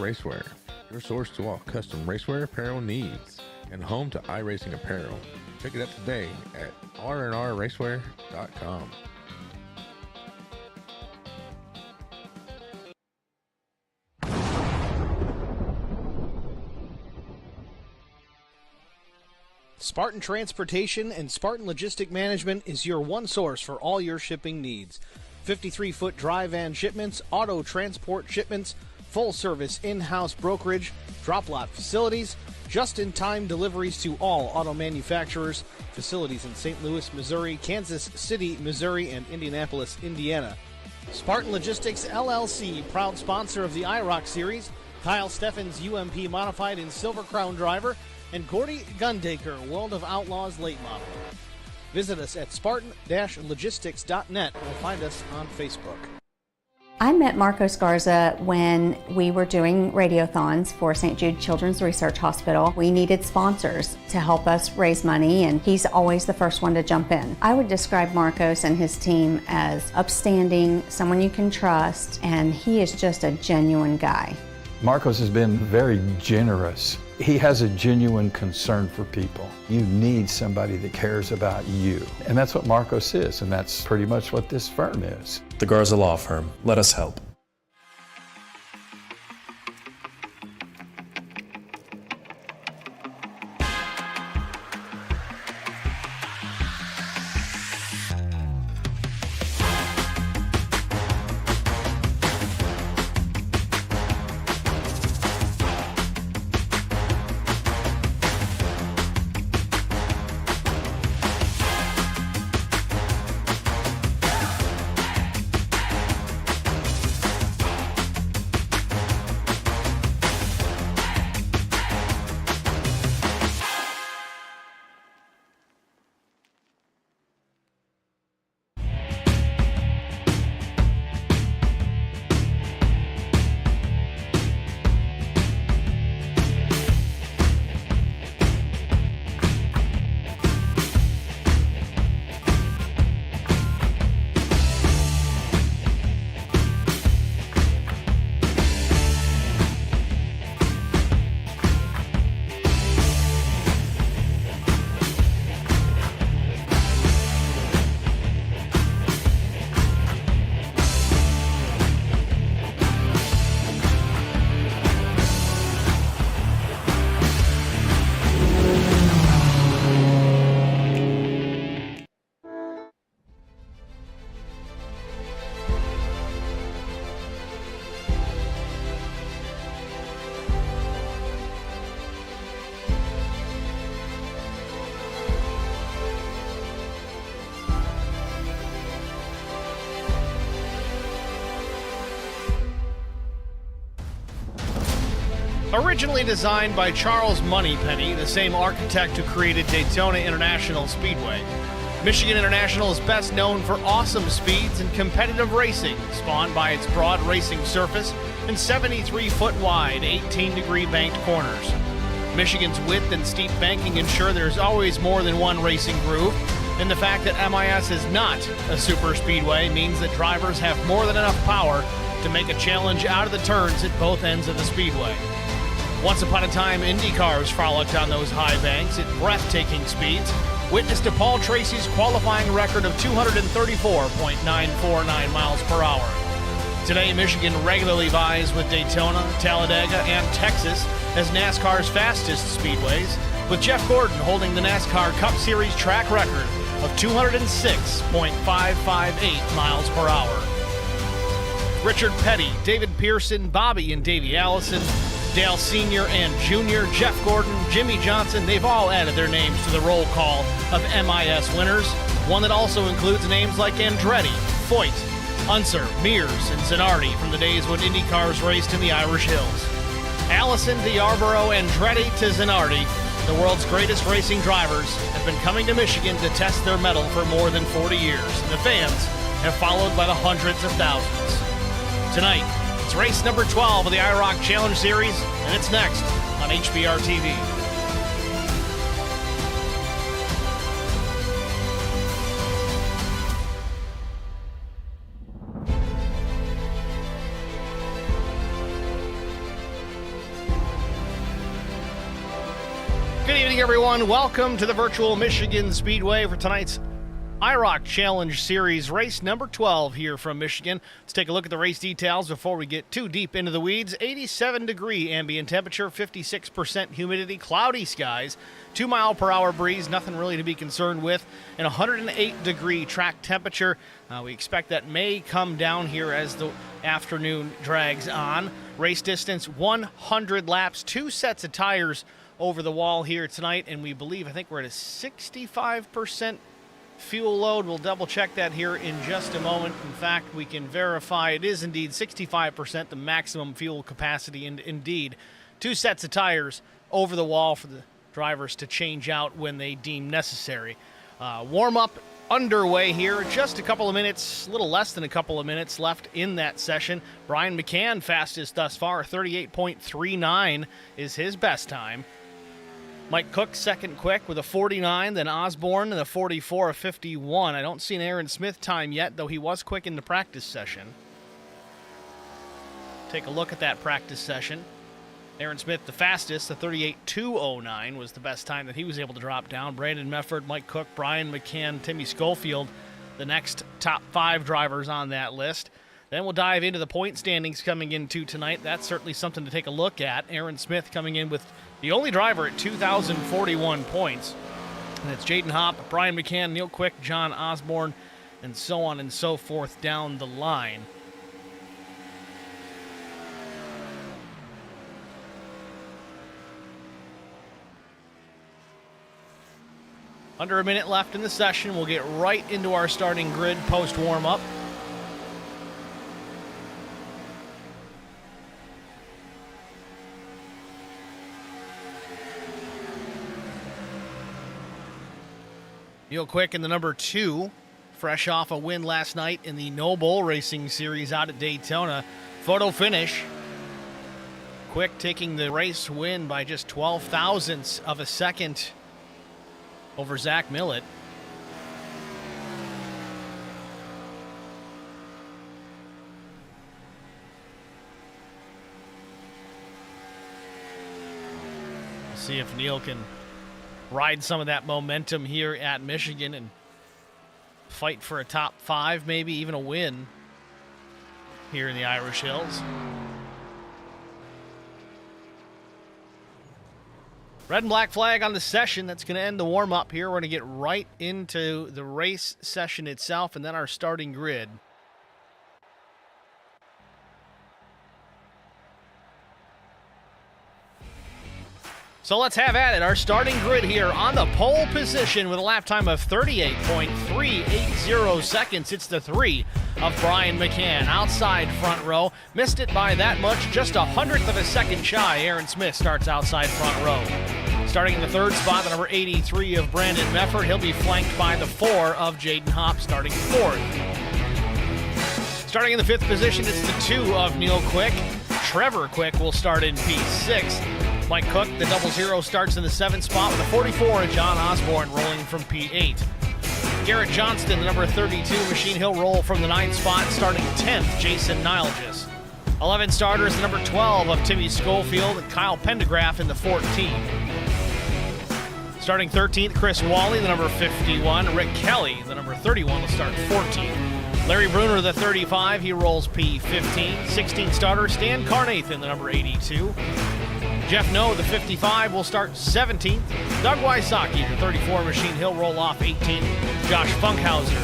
Racewear, your source to all custom racewear apparel needs, and home to iRacing apparel. Check it out today at rnrracewear.com. Spartan Transportation and Spartan Logistic Management is your one source for all your shipping needs. 53-foot dry van shipments, auto transport shipments, full-service in-house brokerage, drop-lot facilities, just-in-time deliveries to all auto manufacturers, facilities in St. Louis, Missouri, Kansas City, Missouri, and Indianapolis, Indiana. Spartan Logistics, LLC, proud sponsor of the IROC Series, Kyle Steffens, UMP Modified and Silver Crown driver, and Gordy Gundaker, World of Outlaws late model. Visit us at spartan-logistics.net or find us on Facebook. I met Marco Scarza when we were doing radiothons for St. Jude Children's Research Hospital. We needed sponsors to help us raise money, and he's always the first one to jump in. I would describe Marcos and his team as upstanding, someone you can trust, and he is just a genuine guy. Marcos has been very generous. He has a genuine concern for people. You need somebody that cares about you. And that's what Marcos is, and that's pretty much what this firm is. The Garza Law Firm. Let us help. Originally designed by Charles Moneypenny, the same architect who created Daytona International Speedway, Michigan International is best known for awesome speeds and competitive racing, spawned by its broad racing surface and 73-foot wide, 18-degree banked corners. Michigan's width and steep banking ensure there's always more than one racing groove, and the fact that MIS is not a super speedway means that drivers have more than enough power to make a challenge out of the turns at both ends of the speedway. Once upon a time, Indy cars frolicked on those high banks at breathtaking speeds. Witness to Paul Tracy's qualifying record of 234.949 miles per hour. Today, Michigan regularly vies with Daytona, Talladega, and Texas as NASCAR's fastest speedways, with Jeff Gordon holding the NASCAR Cup Series track record of 206.558 miles per hour. Richard Petty, David Pearson, Bobby and Davey Allison, Dale Sr. and Jr., Jeff Gordon, Jimmy Johnson, they've all added their names to the roll call of MIS winners, one that also includes names like Andretti, Foyt, Unser, Mears, and Zanardi from the days when Indy cars raced in the Irish Hills. Allison to Yarborough, Andretti to Zanardi, the world's greatest racing drivers have been coming to Michigan to test their mettle for more than 40 years, and the fans have followed by the hundreds of thousands. Tonight, it's race number 12 of the IROC Challenge Series, and it's next on HBR TV. morning, everyone. Welcome to the virtual Michigan Speedway for tonight's IROC Challenge Series, race number 12 here from Michigan. Let's take a look at the race details before we get too deep into the weeds. 87-degree ambient temperature, 56% humidity, cloudy skies, 2-mile-per-hour breeze, nothing really to be concerned with, and 108-degree track temperature. We expect that may come down here as the afternoon drags on. Race distance, 100 laps, 2 sets of tires over the wall here tonight, and I think we're at a 65% fuel load. We'll double check that here in just a moment. In fact, we can verify it is indeed 65%, the maximum fuel capacity, and indeed 2 sets of tires over the wall for the drivers to change out when they deem necessary. Warm-up underway here. Just a couple of minutes, a little less than a couple of minutes left in that session. Brian McCann, fastest thus far, 38.39 is his best time. Mike Cook, second quick with a 49, then Osborne and a 44, a 51. I don't see an Aaron Smith time yet, though he was quick in the practice session. Take a look at that practice session. Aaron Smith, the fastest, the 38.209 was the best time that he was able to drop down. Brandon Mefford, Mike Cook, Brian McCann, Timmy Schofield, the next top 5 drivers on that list. Then we'll dive into the point standings coming into tonight. That's certainly something to take a look at. Aaron Smith coming in with the only driver at 2,041 points. And it's Jaden Hopp, Brian McCann, Neil Quick, John Osborne, and so on and so forth down the line. Under a minute left in the session. We'll get right into our starting grid post-warm-up. Neil Quick in the number 2, fresh off a win last night in the No Bull Racing Series out at Daytona. Photo finish. Quick taking the race win by just 12 thousandths of a second over Zach Millett. We'll see if Neil can ride some of that momentum here at Michigan and fight for a top 5, maybe even a win here in the Irish Hills. Red and black flag on the session. That's going to end the warm-up here. We're going to get right into the race session itself and then our starting grid. So let's have at it. Our starting grid here on the pole position with a lap time of 38.380 seconds. It's the 3 of Brian McCann. Outside front row. Missed it by that much. Just 100th of a second shy. Aaron Smith starts outside front row. Starting in the 3rd spot, the number 83 of Brandon Mefford. He'll be flanked by the 4 of Jaden Hopp, starting 4th. Starting in the 5th position, it's the 2 of Neil Quick. Trevor Quick will start in P6. Mike Cook, the 00, starts in the 7th spot with a 44 of John Osborne rolling from P8. Garrett Johnston, the number 32 machine, he'll roll from the 9th spot, starting 10th, Jason Nilgis. 11 starters, the number 12 of Timmy Schofield and Kyle Pendergraph in the 14. Starting 13th, Chris Wally, the number 51. Rick Kelly, the number 31, will start 14th. Larry Bruner, the 35, he rolls P15. 16 starter, Stan Carnathan, the number 82. Jeff No, the 55, will start 17th. Doug Wysocki, the 34 machine, he'll roll off 18th. Josh Funkhauser,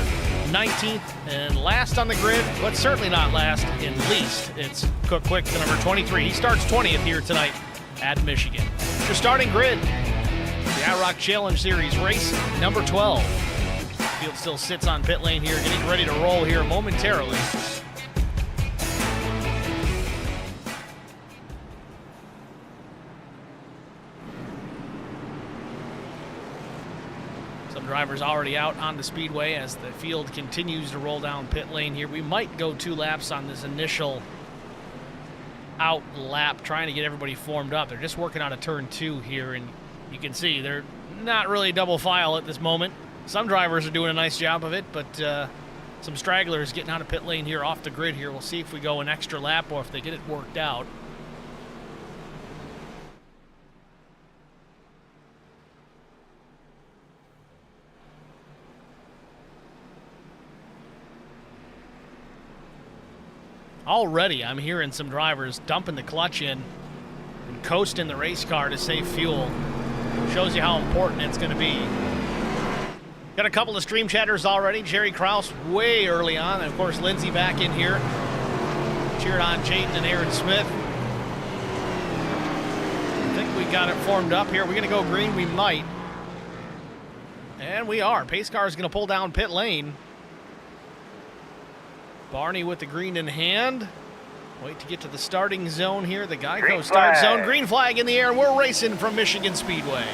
19th. And last on the grid, but certainly not last in least, it's Cook Quick, the number 23. He starts 20th here tonight at Michigan. Your starting grid, the IROC Challenge Series race number 12. Field still sits on pit lane here, getting ready to roll here momentarily. Some drivers already out on the speedway as the field continues to roll down pit lane here. We might go 2 laps on this initial out lap, trying to get everybody formed up. They're just working on a turn 2 here, and you can see they're not really double file at this moment. Some drivers are doing a nice job of it, but some stragglers getting out of pit lane here off the grid here. We'll see if we go an extra lap or if they get it worked out. Already, I'm hearing some drivers dumping the clutch in and coasting the race car to save fuel. Shows you how important it's going to be. Got a couple of stream chatters already. Jerry Krause way early on. And, of course, Lindsay back in here. Cheered on Jaden and Aaron Smith. I think we got it formed up here. We're going to go green. We might. And we are. Pace car is going to pull down pit lane. Barney with the green in hand. Wait to get to the starting zone here. The Geico start zone. Green flag in the air. We're racing from Michigan Speedway.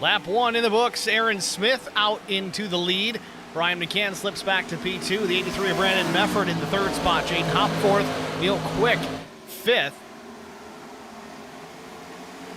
Lap 1 in the books. Aaron Smith out into the lead. Brian McCann slips back to P2. The 83 of Brandon Mefford in the third spot. Jaden Hopp fourth. Neil Quick fifth.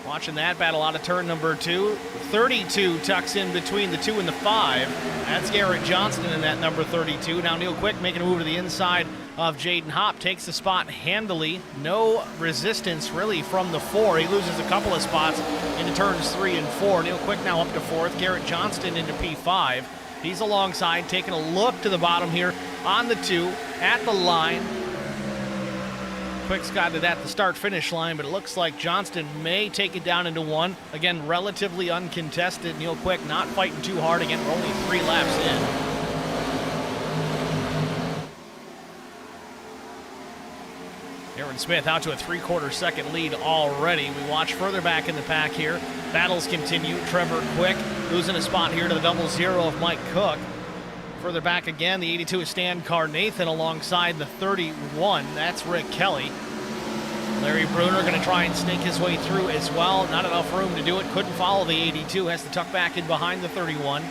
Watching that battle out of turn number 2. 32 tucks in between the 2 and the 5. That's Garrett Johnston in that number 32. Now Neil Quick making a move to the inside of Jaden Hopp. Takes the spot handily. No resistance really from the 4. He loses a couple of spots into turns 3 and 4. Neil Quick now up to 4th. Garrett Johnston into P5. He's alongside, taking a look to the bottom here on the 2 at the line. Quick's got it at the start-finish line, but it looks like Johnston may take it down into 1. Again, relatively uncontested. Neil Quick not fighting too hard again. We're only 3 laps in. Aaron Smith out to a 3/4 second lead already. We watch further back in the pack here. Battles continue. Trevor Quick losing a spot here to the 00 of Mike Cook. Further back again, the 82 is Stan Carnathan alongside the 31. That's Rick Kelly. Larry Bruner going to try and snake his way through as well. Not enough room to do it. Couldn't follow the 82. Has to tuck back in behind the 31.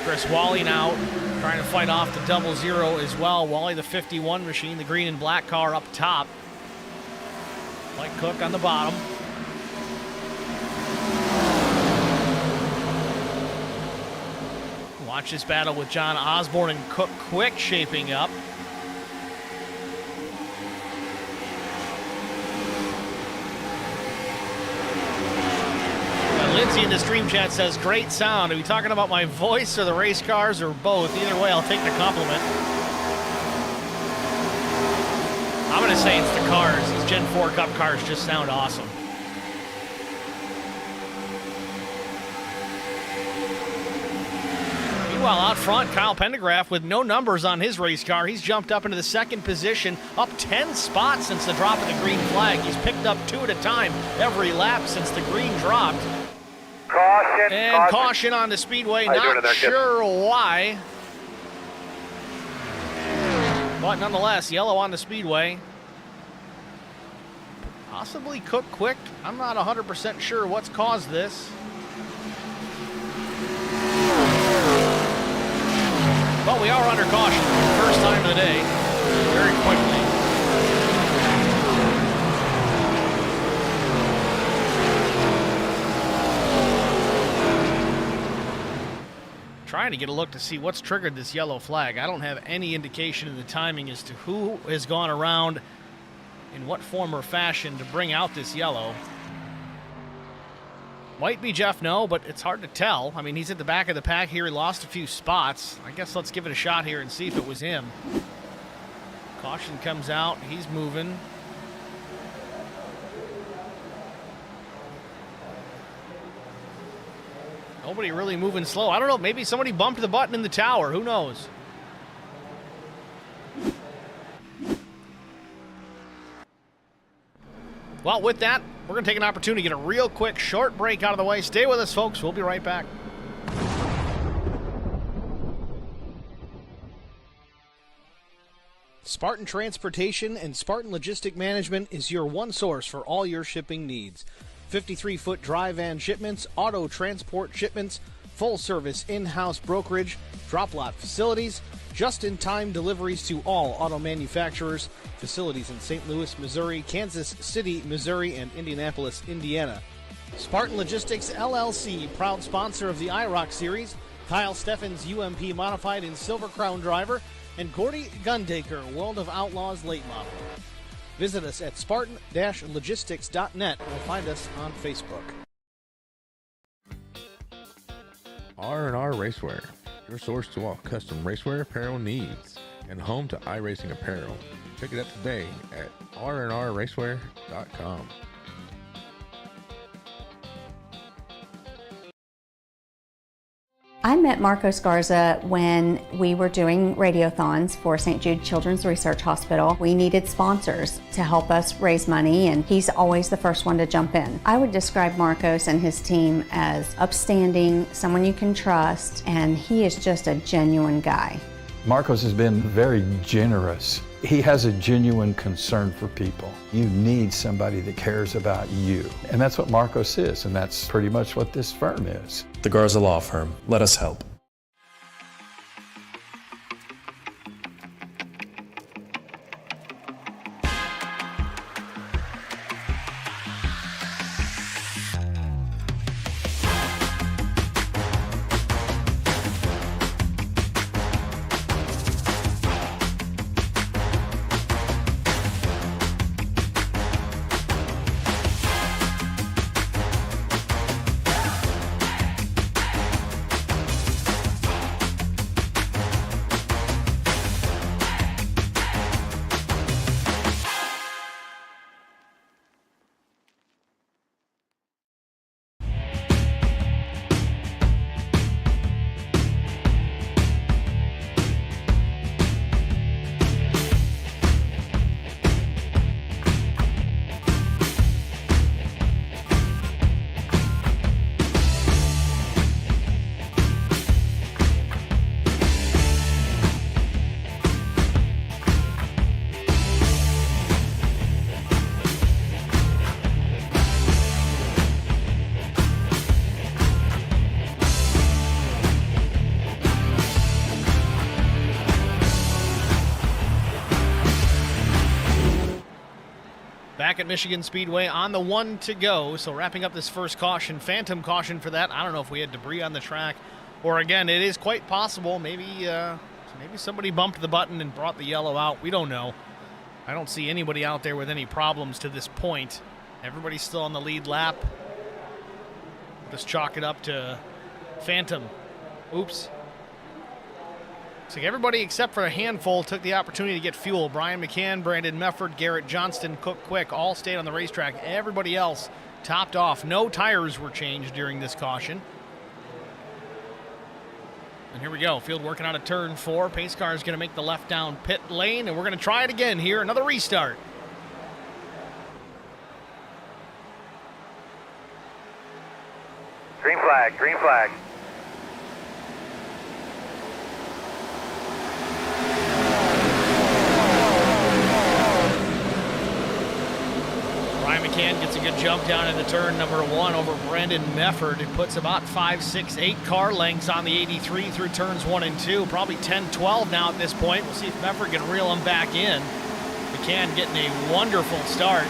Chris Wally now trying to fight off the 00 as well. Wally the 51 machine, the green and black car up top. Mike Cook on the bottom. Watch this battle with John Osborne and Cook Quick shaping up. Lindsay in the stream chat says, great sound. Are we talking about my voice or the race cars or both? Either way, I'll take the compliment. I'm going to say it's the cars. These Gen 4 Cup cars just sound awesome. Meanwhile, out front, Kyle Pendergraph with no numbers on his race car. He's jumped up into the 2nd position, up 10 spots since the drop of the green flag. He's picked up 2 at a time every lap since the green dropped. Caution. And caution on the Speedway. Not sure why. But nonetheless, yellow on the Speedway. Possibly Cook Quick. I'm not 100% sure what's caused this. But we are under caution for the first time of the day. Very quickly. Trying to get a look to see what's triggered this yellow flag. I don't have any indication of the timing as to who has gone around in what form or fashion to bring out this yellow. Might be Jeff No, but it's hard to tell. I mean, he's at the back of the pack here. He lost a few spots. I guess let's give it a shot here and see if it was him. Caution comes out. He's moving. Nobody really moving slow. I don't know. Maybe somebody bumped the button in the tower. Who knows? Well, with that, we're going to take an opportunity to get a real quick short break out of the way. Stay with us, folks. We'll be right back. Spartan Transportation and Spartan Logistic Management is your one source for all your shipping needs. 53-foot dry van shipments, auto transport shipments, full-service in-house brokerage, drop lot facilities, just-in-time deliveries to all auto manufacturers, facilities in St. Louis, Missouri, Kansas City, Missouri, and Indianapolis, Indiana. Spartan Logistics LLC, proud sponsor of the IROC Series, Kyle Steffens UMP Modified and Silver Crown Driver, and Gordy Gundaker, World of Outlaws Late Model. Visit us at spartan-logistics.net or find us on Facebook. R&R Racewear, your source to all custom racewear apparel needs, and home to iRacing apparel. Check it out today at rnrracewear.com. I met Marco Scarza when we were doing radiothons for St. Jude Children's Research Hospital. We needed sponsors to help us raise money, and he's always the first one to jump in. I would describe Marcos and his team as upstanding, someone you can trust, and he is just a genuine guy. Marcos has been very generous. He has a genuine concern for people. You need somebody that cares about you. And that's what Marcos is, and that's pretty much what this firm is. The Garza Law Firm. Let us help. Back at Michigan Speedway on the one to go. So wrapping up this first caution, phantom caution for that. I don't know if we had debris on the track, or again, it is quite possible. Maybe somebody bumped the button and brought the yellow out. We don't know. I don't see anybody out there with any problems to this point. Everybody's still on the lead lap. Just chalk it up to phantom. Oops. Looks like everybody except for a handful took the opportunity to get fuel. Brian McCann, Brandon Mefford, Garrett Johnston, Cook Quick all stayed on the racetrack. Everybody else topped off. No tires were changed during this caution. And here we go. Field working out of turn 4. Pace car is going to make the left down pit lane, and we're going to try it again here. Another restart. Green flag, green flag. Brian McCann gets a good jump down into turn number 1 over Brandon Mefford. It puts about 5, 6, 8 car lengths on the 83 through turns 1 and 2. Probably 10, 12 now at this point. We'll see if Mefford can reel him back in. McCann getting a wonderful start.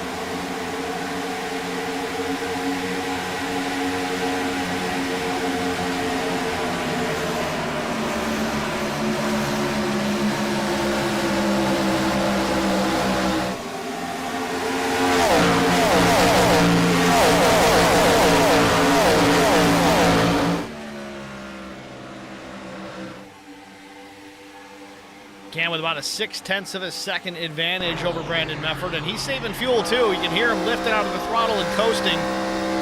With about a 0.6 of a second advantage over Brandon Mefford, and he's saving fuel too. You can hear him lifting out of the throttle and coasting.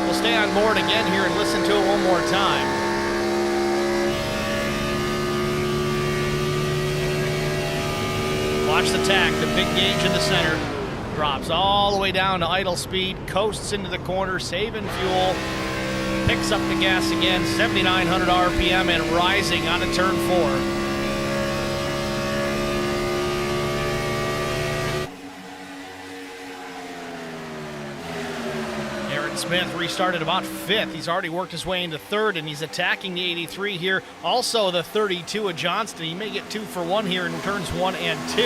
We'll stay on board again here and listen to it one more time. Watch the tack, the big gauge in the center. Drops all the way down to idle speed, coasts into the corner, saving fuel. Picks up the gas again, 7,900 RPM and rising onto turn 4. Smith restarted about 5th. He's already worked his way into 3rd, and he's attacking the 83 here. Also the 32 of Johnston. He may get 2 for 1 here in turns 1 and 2.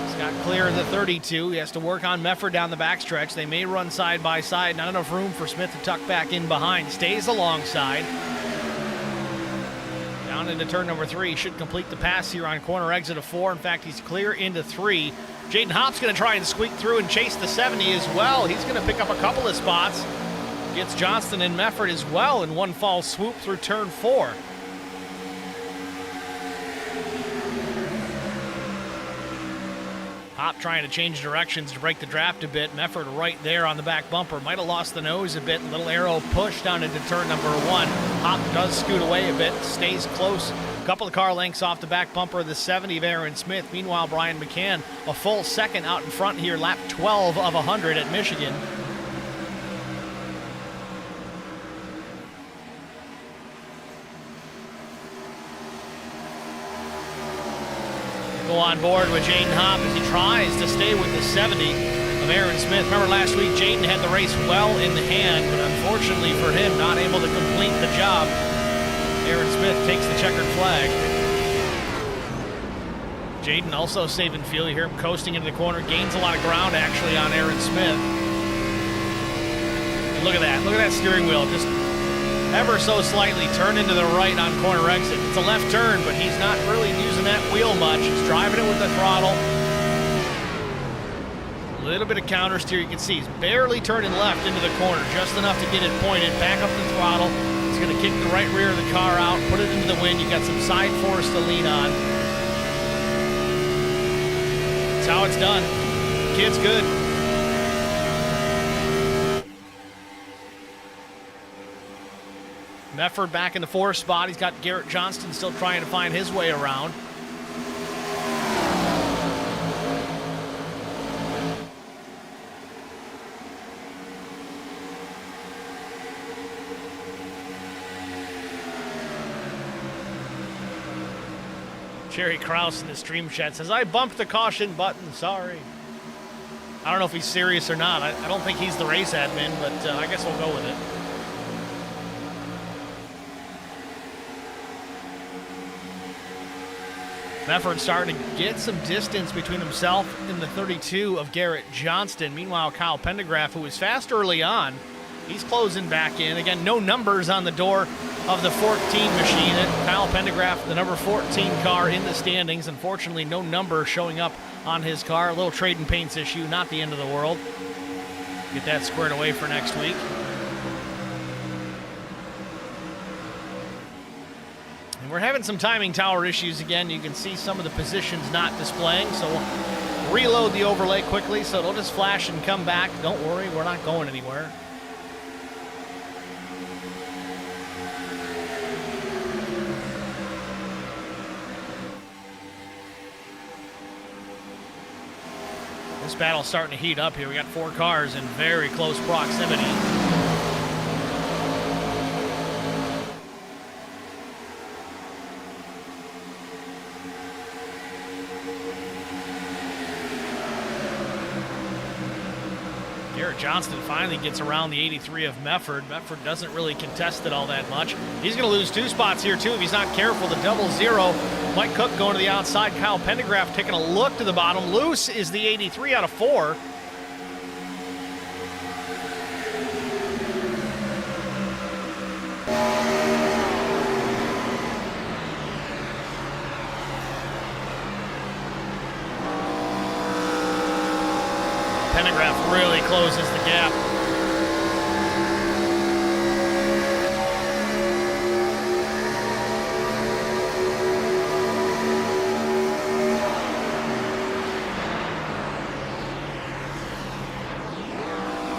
He's got clear of the 32. He has to work on Mefford down the backstretch. They may run side by side. Not enough room for Smith to tuck back in behind. Stays alongside. Down into turn number 3. Should complete the pass here on corner exit of 4. In fact, he's clear into 3. Jaden Hopp's going to try and squeak through and chase the 70 as well. He's going to pick up a couple of spots. Gets Johnston and Mefford as well in one fall swoop through turn 4. Hopp trying to change directions to break the draft a bit. Mefford right there on the back bumper. Might have lost the nose a bit. Little arrow push down into turn number 1. Hopp does scoot away a bit. Stays close. A couple of car lengths off the back bumper of the 70 of Aaron Smith. Meanwhile, Brian McCann a full second out in front here. Lap 12 of 100 at Michigan. Go on board with Jaden Hopp as he tries to stay with the 70 of Aaron Smith. Remember last week, Jaden had the race well in the hand, but unfortunately for him, not able to complete the job. Aaron Smith takes the checkered flag. Jaden also saving fuel. You hear him coasting into the corner. Gains a lot of ground, actually, on Aaron Smith. And look at that. Look at that steering wheel. Just ever so slightly turn into the right on corner exit. It's a left turn, but he's not really using that wheel much. He's driving it with the throttle. A little bit of counter steer. You can see he's barely turning left into the corner, just enough to get it pointed. Back up the throttle. He's going to kick the right rear of the car out, put it into the wind. You got some side force to lean on. That's how it's done. Kid's good. Mefford back in the 4th spot. He's got Garrett Johnston still trying to find his way around. Jerry Krause in the stream chat says, I bumped the caution button, sorry. I don't know if he's serious or not. I don't think he's the race admin, but I guess we'll go with it. Mefford starting to get some distance between himself and the 32 of Garrett Johnston. Meanwhile, Kyle Pendergraph, who was fast early on, he's closing back in. Again, no numbers on the door of the 14 machine. Kyle Pendergraph, the number 14 car in the standings. Unfortunately, no number showing up on his car. A little trade and paints issue, not the end of the world. Get that squared away for next week. And we're having some timing tower issues again. You can see some of the positions not displaying, so we'll reload the overlay quickly so it'll just flash and come back. Don't worry, we're not going anywhere. This battle's starting to heat up here. We got 4 cars in very close proximity. Garrett Johnston finally gets around the 83 of Mefford. Mefford doesn't really contest it all that much. He's going to lose 2 spots here, too, if he's not careful. The double zero. Mike Cook going to the outside. Kyle Pendergraph taking a look to the bottom. Loose is the 83 out of 4. Pendergraph really closes the gap.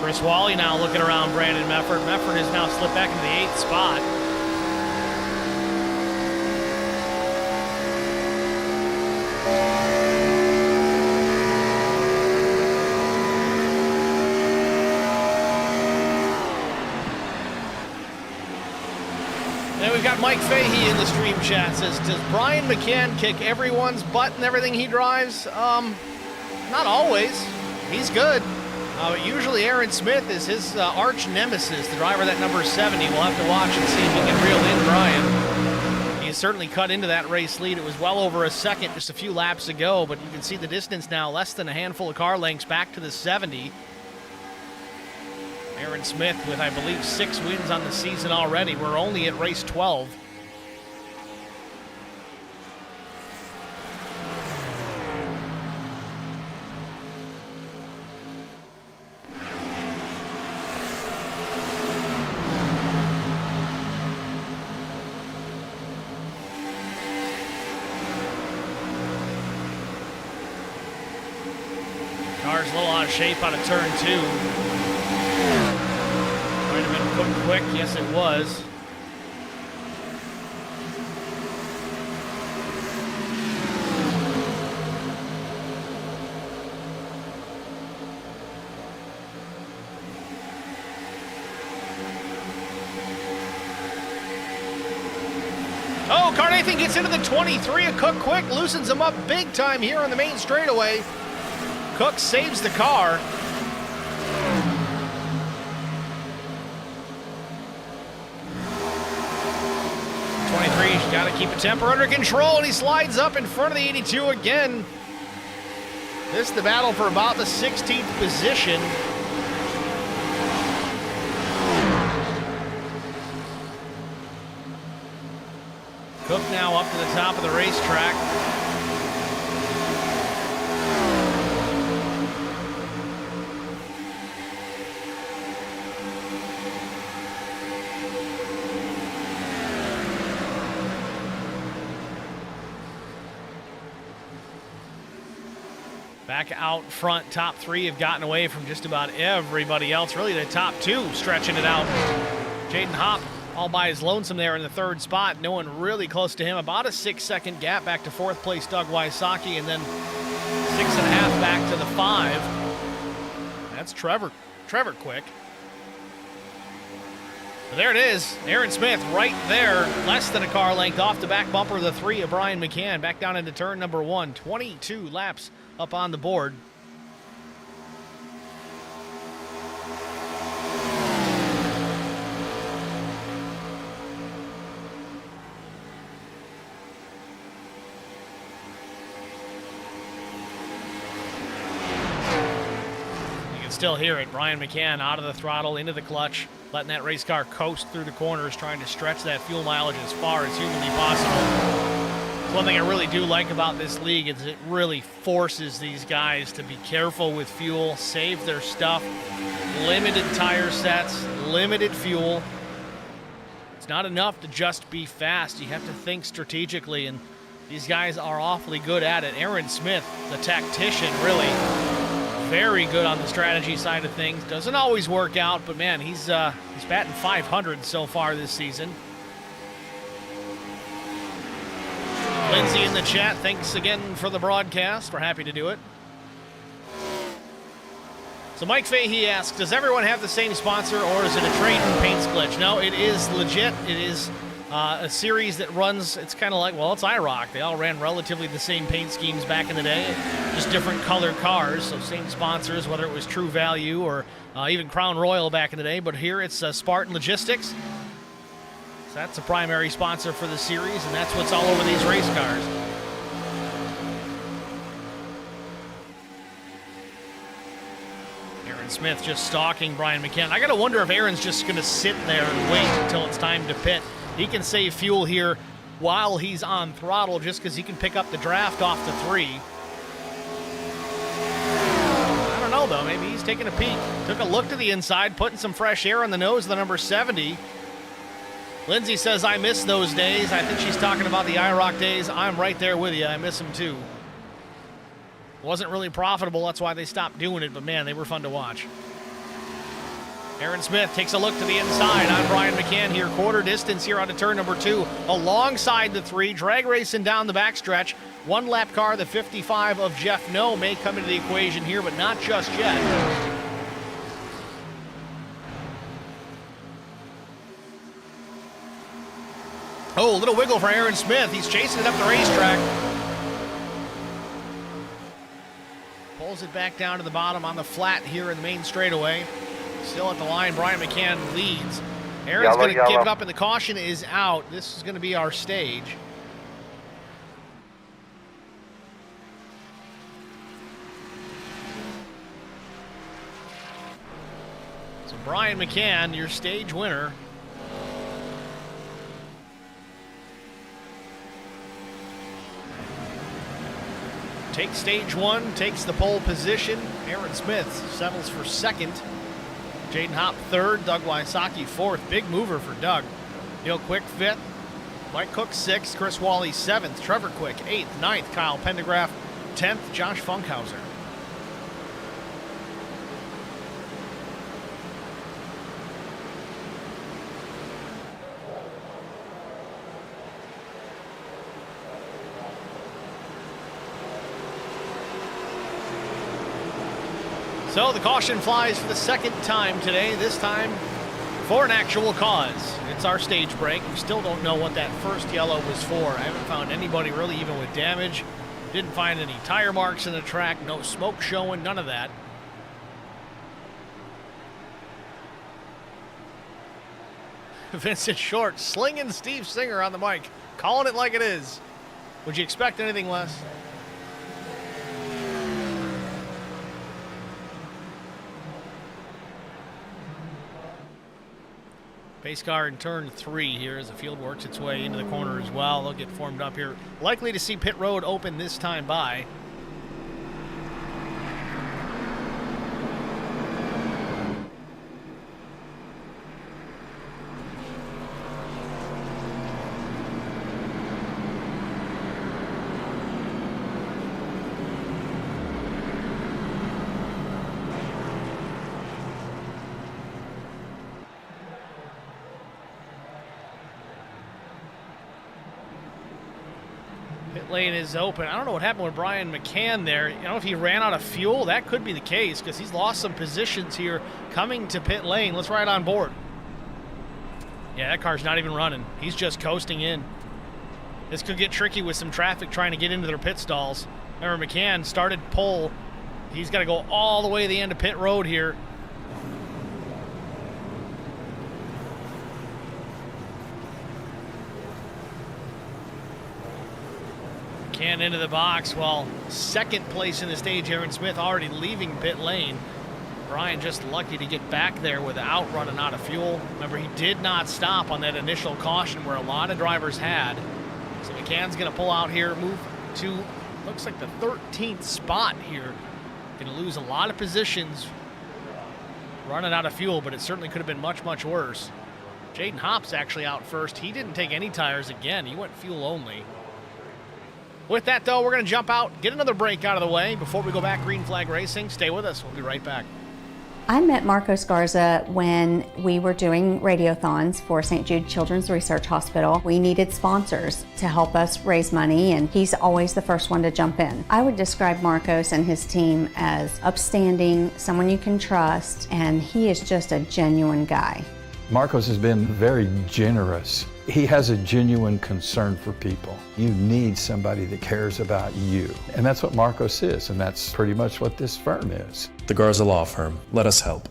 Chris Wally now looking around Brandon Mefford. Mefford has now slipped back into the 8th spot. Then we've got Mike Fahey in the stream chat. Says, does Brian McCann kick everyone's butt and everything he drives? Not always. He's good. But usually Aaron Smith is his arch nemesis, the driver that number 70. We'll have to watch and see if he can reel in Brian. He has certainly cut into that race lead. It was well over a second just a few laps ago, but you can see the distance now, less than a handful of car lengths back to the 70. Aaron Smith with, I believe, 6 wins on the season already. We're only at race 12. Car's a little out of shape out of turn 2. Might have been cooked quick. Yes, it was. Oh, Carnathan gets into the 23. A Cook quick loosens him up big time here on the main straightaway. Cook saves the car. He's got to keep the temper under control, and he slides up in front of the 82 again. This is the battle for about the 16th position. Cook now up to the top of the racetrack. Back out front, top 3 have gotten away from just about everybody else. Really, the top 2 stretching it out. Jaden Hopp all by his lonesome there in the 3rd spot. No one really close to him. About a 6-second gap back to 4th place Doug Wysocki, and then 6.5 back to the 5. That's Trevor quick. But there it is. Aaron Smith right there, less than a car length off the back bumper of the 3 of Brian McCann. Back down into turn number 1. 22 laps up on the board. You can still hear it. Brian McCann out of the throttle, into the clutch, letting that race car coast through the corners, trying to stretch that fuel mileage as far as humanly possible. One thing I really do like about this league is it really forces these guys to be careful with fuel, save their stuff, limited tire sets, limited fuel. It's not enough to just be fast. You have to think strategically, and these guys are awfully good at it. Aaron Smith, the tactician, really very good on the strategy side of things. Doesn't always work out, but man, he's batting 500 so far this season. Lindsay in the chat, thanks again for the broadcast. We're happy to do it. So Mike Fahey asks, does everyone have the same sponsor, or is it a trade and paint split? No, it is legit. It is a series that runs, it's kind of like, well, it's IROC. They all ran relatively the same paint schemes back in the day, just different color cars, so same sponsors, whether it was True Value or even Crown Royal back in the day. But here it's Spartan Logistics. That's a primary sponsor for the series, and that's what's all over these race cars. Aaron Smith just stalking Brian McCann. I got to wonder if Aaron's just going to sit there and wait until it's time to pit. He can save fuel here while he's on throttle just because he can pick up the draft off the 3. I don't know, though. Maybe he's taking a peek. Took a look to the inside, putting some fresh air on the nose of the number 70. Lindsay says, I miss those days. I think she's talking about the IROC days. I'm right there with you. I miss them too. Wasn't really profitable. That's why they stopped doing it. But man, they were fun to watch. Aaron Smith takes a look to the inside on Brian McCann here. Quarter distance here onto turn number 2. Alongside the 3. Drag racing down the backstretch. 1 lap car, the 55 of Jeff No, may come into the equation here, but not just yet. Oh, a little wiggle for Aaron Smith. He's chasing it up the racetrack. Barrels it back down to the bottom on the flat here in the main straightaway. Still at the line, Brian McCann leads. Aaron's going to give it up, and the caution is out. This is going to be our stage. So Brian McCann, your stage winner. Takes stage one, takes the pole position. Aaron Smith settles for second. Jaden Hopp third, Doug Wysocki fourth. Big mover for Doug. Neil Quick fifth, Mike Cook sixth, Chris Wally seventh, Trevor Quick eighth, ninth, Kyle Pendergraph 10th, Josh Funkhauser. So the caution flies for the second time today, this time for an actual cause. It's our stage break. We still don't know what that first yellow was for. I haven't found anybody really even with damage. Didn't find any tire marks in the track, no smoke showing, none of that. Vincent Short slinging Steve Singer on the mic, calling it like it is. Would you expect anything less? Pace car in turn 3 here as the field works its way into the corner as well. They'll get formed up here. Likely to see pit road open this time by. Pit lane is open. I don't know what happened with Brian McCann there. I don't know if he ran out of fuel. That could be the case because he's lost some positions here coming to pit lane. Let's ride on board. Yeah, that car's not even running. He's just coasting in. This could get tricky with some traffic trying to get into their pit stalls. Remember, McCann started pole. He's got to go all the way to the end of pit road here. McCann into the box. Well, second place in the stage, Aaron Smith already leaving pit lane. Brian just lucky to get back there without running out of fuel. Remember, he did not stop on that initial caution where a lot of drivers had. So McCann's going to pull out here, move to, looks like the 13th spot here. Going to lose a lot of positions running out of fuel, but it certainly could have been much, much worse. Jaden Hopp's actually out first. He didn't take any tires again. He went fuel only. With that, though, we're going to jump out, get another break out of the way before we go back green flag racing. Stay with us. We'll be right back. I met Marco Sgarza when we were doing radiothons for St. Jude Children's Research Hospital. We needed sponsors to help us raise money, and he's always the first one to jump in. I would describe Marcos and his team as upstanding, someone you can trust, and he is just a genuine guy. Marcos has been very generous. He has a genuine concern for people. You need somebody that cares about you. And that's what Marcos is, and that's pretty much what this firm is. The Garza Law Firm. Let us help.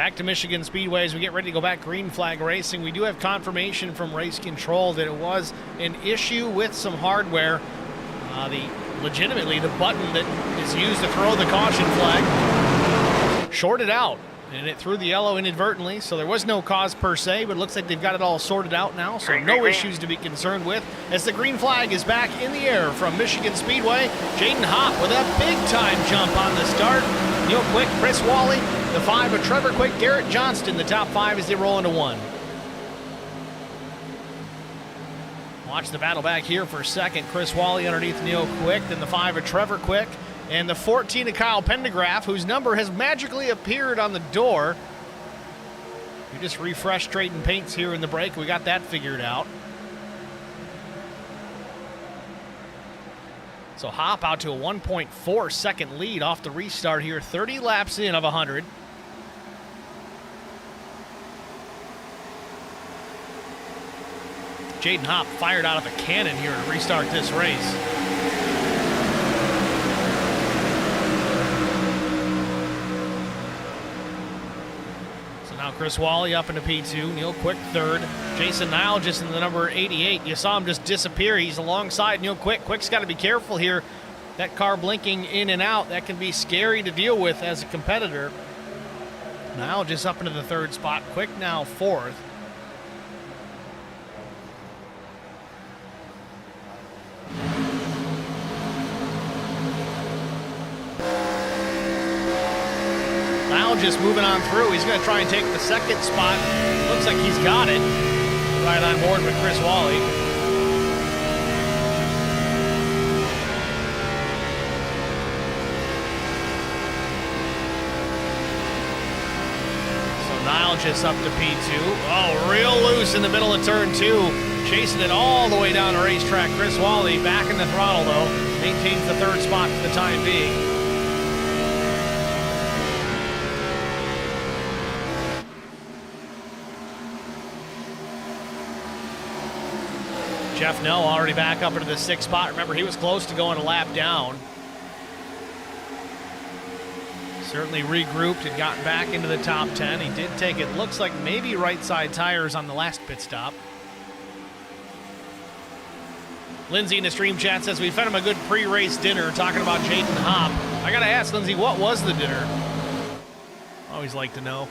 Back to Michigan Speedway as we get ready to go back green flag racing. We do have confirmation from race control that it was an issue with some hardware. Legitimately, the button that is used to throw the caution flag shorted out, and it threw the yellow inadvertently, so there was no cause per se, but it looks like they've got it all sorted out now, so no issues to be concerned with as the green flag is back in the air from Michigan Speedway. Jaden Hopp with a big-time jump on the start. Neil Quick, Chris Wally, the 5 of Trevor Quick, Garrett Johnston, the top 5 as they roll into 1. Watch the battle back here for a second. Chris Wally underneath Neil Quick, then the 5 of Trevor Quick, and the 14 of Kyle Pendergraph, whose number has magically appeared on the door. We just refreshed Trayton Paints here in the break. We got that figured out. So Hop out to a 1.4 second lead off the restart here, 30 laps in of 100. Jaden Hopp fired out of a cannon here to restart this race. So now Chris Wally up into P2, Neil Quick third, Jason Nile just in the number 88. You saw him just disappear. He's alongside Neil Quick. Quick's got to be careful here. That car blinking in and out, that can be scary to deal with as a competitor. Nile just up into the third spot. Quick now fourth. Now just moving on through. He's going to try and take the second spot. Looks like he's got it. Right on board with Chris Wally. So Nile just up to P2. Oh, real loose in the middle of turn 2. Chasing it all the way down the racetrack. Chris Wally back in the throttle, though. Maintains the third spot for the time being. Jeff Noe already back up into the 6th spot. Remember, he was close to going a lap down. Certainly regrouped and gotten back into the top 10. He did take, it looks like maybe right side tires on the last pit stop. Lindsay in the stream chat says we fed him a good pre-race dinner talking about Jaden Hopp. I got to ask, Lindsay, what was the dinner? Always like to know.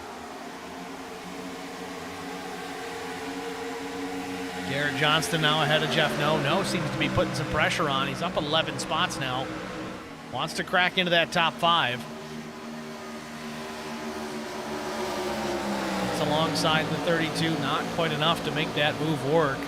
Garrett Johnston now ahead of Jeff Noe. Noe seems to be putting some pressure on. He's up 11 spots now. Wants to crack into that top 5. It's alongside the 32. Not quite enough to make that move work.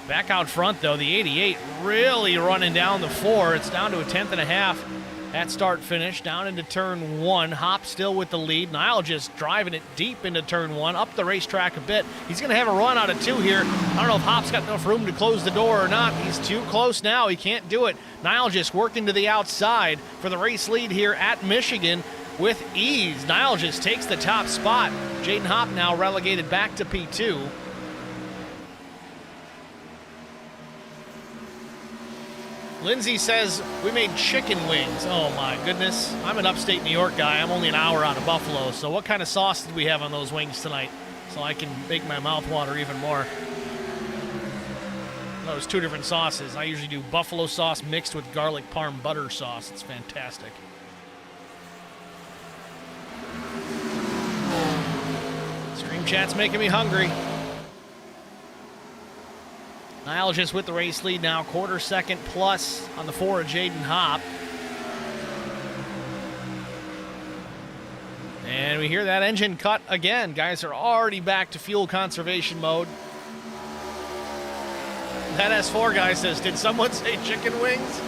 Back out front, though, the 88 really running down the 4. It's down to a 10th and a half at start finish. Down into turn 1. Hop still with the lead. Nile just driving it deep into turn 1. Up the racetrack a bit. He's going to have a run out of 2 here. I don't know if Hop's got enough room to close the door or not. He's too close now. He can't do it. Nile just working to the outside for the race lead here at Michigan with ease. Nile just takes the top spot. Jaden Hopp now relegated back to P2. Lindsay says, we made chicken wings. Oh my goodness. I'm an upstate New York guy. I'm only an hour out of Buffalo. So what kind of sauce did we have on those wings tonight? So I can make my mouth water even more. No, it was 2 different sauces. I usually do buffalo sauce mixed with garlic parm butter sauce. It's fantastic. Stream chat's making me hungry. Nile just with the race lead now, quarter second plus on the 4 of Jaden Hopp. And we hear that engine cut again. Guys are already back to fuel conservation mode. That S4 guy says, did someone say chicken wings?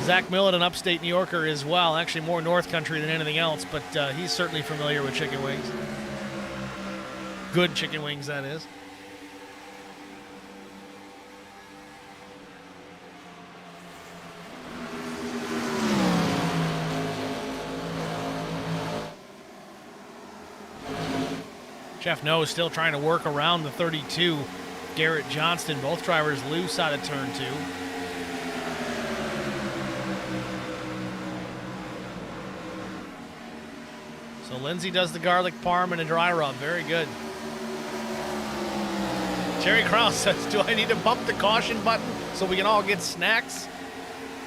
Zach Millett, an upstate New Yorker as well. Actually more North Country than anything else, but he's certainly familiar with chicken wings. Good chicken wings, that is. Jeff Noe is still trying to work around the 32. Garrett Johnston, both drivers loose out of turn 2. So Lindsay does the garlic parm and a dry rub. Very good. Terry Krause says, do I need to bump the caution button so we can all get snacks?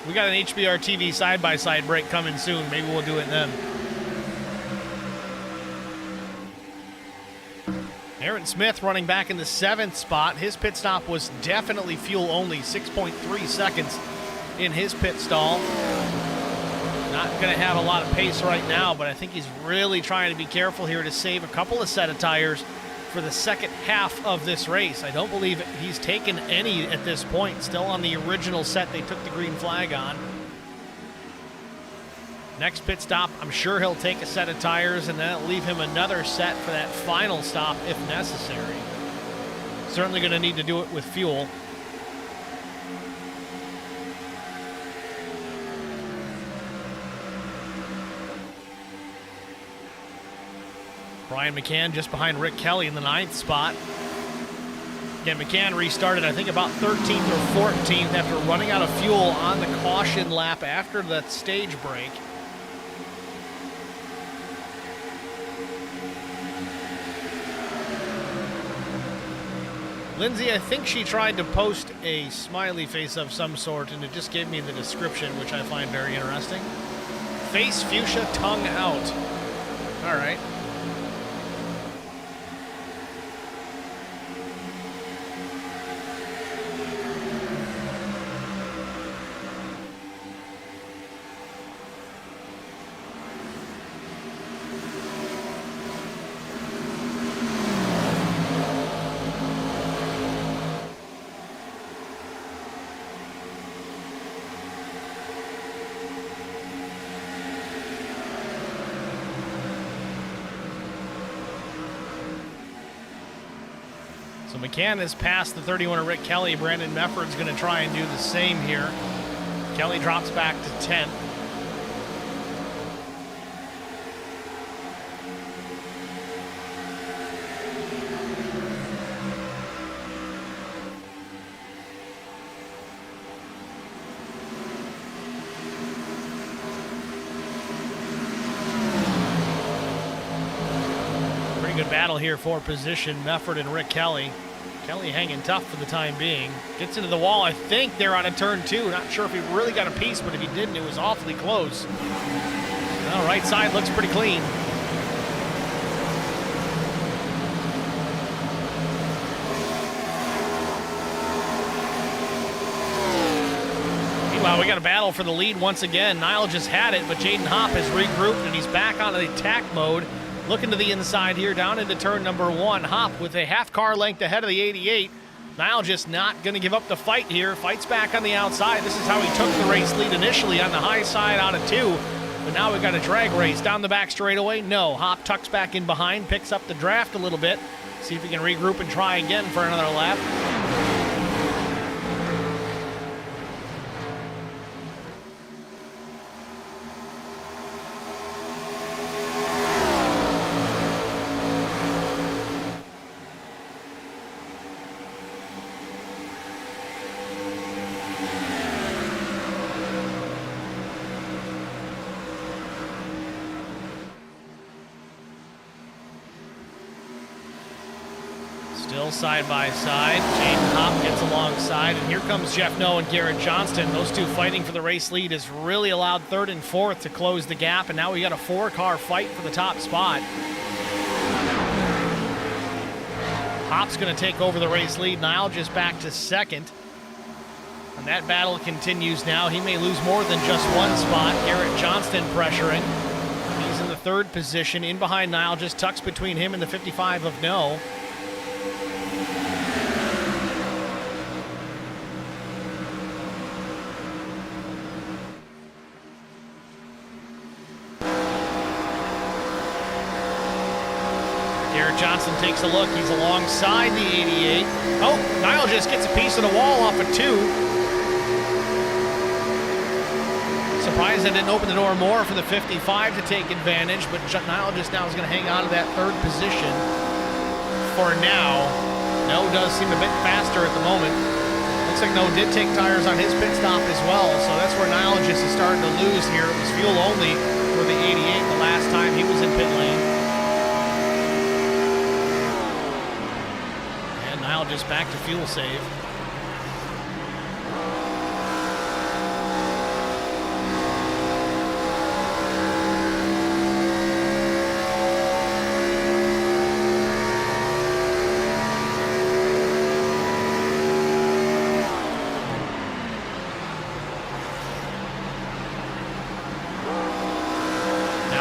We got an HBR TV side-by-side break coming soon. Maybe we'll do it then. Aaron Smith running back in the 7th spot. His pit stop was definitely fuel only, 6.3 seconds in his pit stall. Not going to have a lot of pace right now, but I think he's really trying to be careful here to save a couple of set of tires for the second half of this race. I don't believe he's taken any at this point. Still on the original set they took the green flag on. Next pit stop, I'm sure he'll take a set of tires and that'll leave him another set for that final stop if necessary. Certainly going to need to do it with fuel. Brian McCann just behind Rick Kelly in the 9th spot. Again, McCann restarted, I think, about 13th or 14th after running out of fuel on the caution lap after that stage break. Lindsay, I think she tried to post a smiley face of some sort, and it just gave me the description, which I find very interesting. Face fuchsia, tongue out. All right. So McCann has passed the 31 of Rick Kelly. Brandon Mefford's going to try and do the same here. Kelly drops back to 10th. Good battle here for position. Mefford and Rick Kelly. Kelly hanging tough for the time being. Gets into the wall. I think they're on a turn 2. Not sure if he really got a piece, but if he didn't, it was awfully close. Well, right side looks pretty clean. Meanwhile, we got a battle for the lead once again. Niall just had it, but Jaden Hopp has regrouped and he's back on the attack mode. Looking to the inside here, down into turn number 1. Hop with a half car length ahead of the 88. Niall just not going to give up the fight here. Fights back on the outside. This is how he took the race lead initially on the high side out of 2. But now we've got a drag race down the back straightaway. No, Hop tucks back in behind, picks up the draft a little bit. See if he can regroup and try again for another lap. Still side by side. Jaden Hopp gets alongside, and here comes Jeff Noe and Garrett Johnston. Those two fighting for the race lead has really allowed 3rd and 4th to close the gap, and now we got a 4-car fight for the top spot. Hopp's going to take over the race lead. Niall just back to 2nd. And that battle continues now. He may lose more than just one spot. Garrett Johnston pressuring. He's in the 3rd position. In behind Niall, just tucks between him and the 55 of Noe. Johnson takes a look. He's alongside the 88. Oh, Niall just gets a piece of the wall off of 2. Surprised that didn't open the door more for the 55 to take advantage, but Niall just now is going to hang on to that 3rd position for now. Noe does seem a bit faster at the moment. Looks like Noe did take tires on his pit stop as well, so that's where Niall just is starting to lose here. It was fuel only for the 88 the last time he was in pit lane. And Niall just back to fuel save.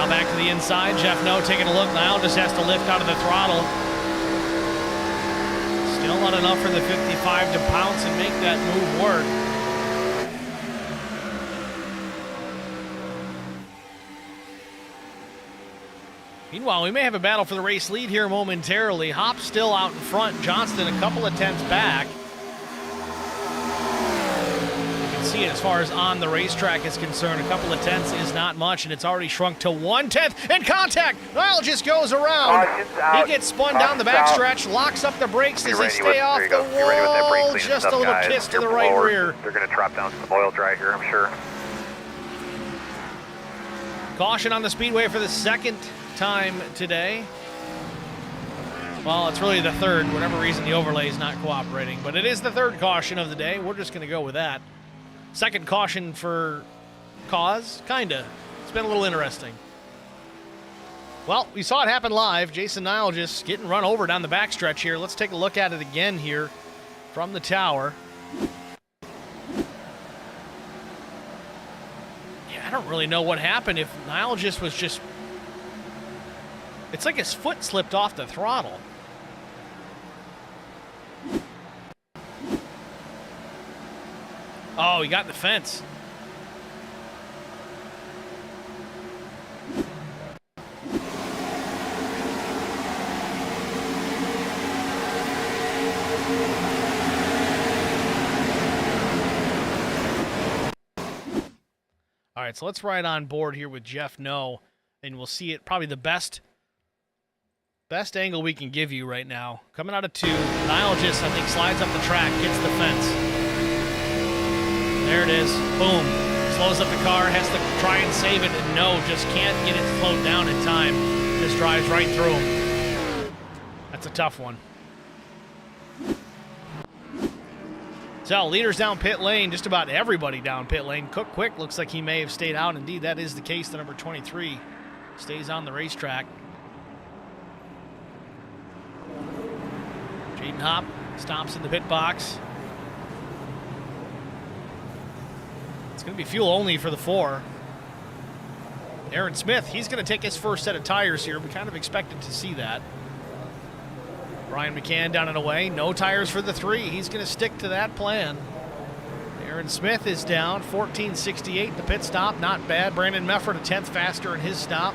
Back to the inside. Jeff No taking a look. Niall just has to lift out of the throttle. Still not enough for the 55 to pounce and make that move work. Meanwhile, we may have a battle for the race lead here momentarily. Hop's still out in front. Johnston a couple of tenths back. See it as far as on the racetrack is concerned. A couple of tenths is not much, and it's already shrunk to 1/10. And contact! Niall just goes around. He gets spun down the backstretch, locks up the brakes as they stay off the wall. Just a little kiss to the right rear. They're going to drop down some oil dry here, I'm sure. Caution on the Speedway for the second time today. Well, it's really the third. For whatever reason, the overlay is not cooperating. But it is the third caution of the day. We're just going to go with that. Second caution for cause, kinda. It's been a little interesting. Well, we saw it happen live. Jason Niall just getting run over down the backstretch here. Let's take a look at it again here from the tower. Yeah, I don't really know what happened. If Niall just was just... It's like his foot slipped off the throttle. Oh, he got in the fence. All right, so let's ride on board here with Jeff No, and we'll see it probably the best angle we can give you right now. Coming out of 2, Niall just, I think, slides up the track, hits the fence. There it is. Boom. Slows up the car, has to try and save it, and no, just can't get it slowed down in time. Just drives right through him. That's a tough one. So, leaders down pit lane, just about everybody down pit lane. Cook Quick looks like he may have stayed out. Indeed, that is the case. The number 23 stays on the racetrack. Jaden Hop stops in the pit box. It's going to be fuel only for the 4. Aaron Smith, he's going to take his first set of tires here. We kind of expected to see that. Brian McCann down and away. No tires for the 3. He's going to stick to that plan. Aaron Smith is down. 14.68 the pit stop. Not bad. Brandon Mefford a tenth faster in his stop.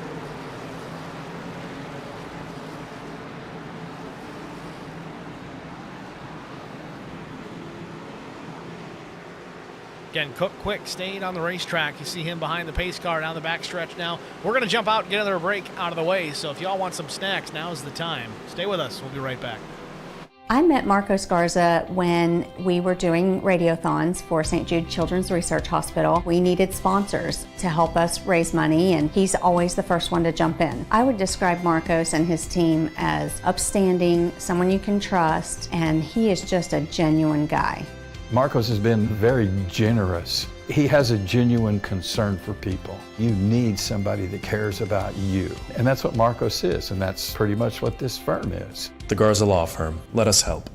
Again, Cook Quick stayed on the racetrack. You see him behind the pace car down the backstretch now. We're going to jump out and get another break out of the way, so if y'all want some snacks, now's the time. Stay with us. We'll be right back. I met Marco Scarza when we were doing radiothons for St. Jude Children's Research Hospital. We needed sponsors to help us raise money, and he's always the first one to jump in. I would describe Marcos and his team as upstanding, someone you can trust, and he is just a genuine guy. Marcos has been very generous. He has a genuine concern for people. You need somebody that cares about you. And that's what Marcos is, and that's pretty much what this firm is. The Garza Law Firm. Let us help.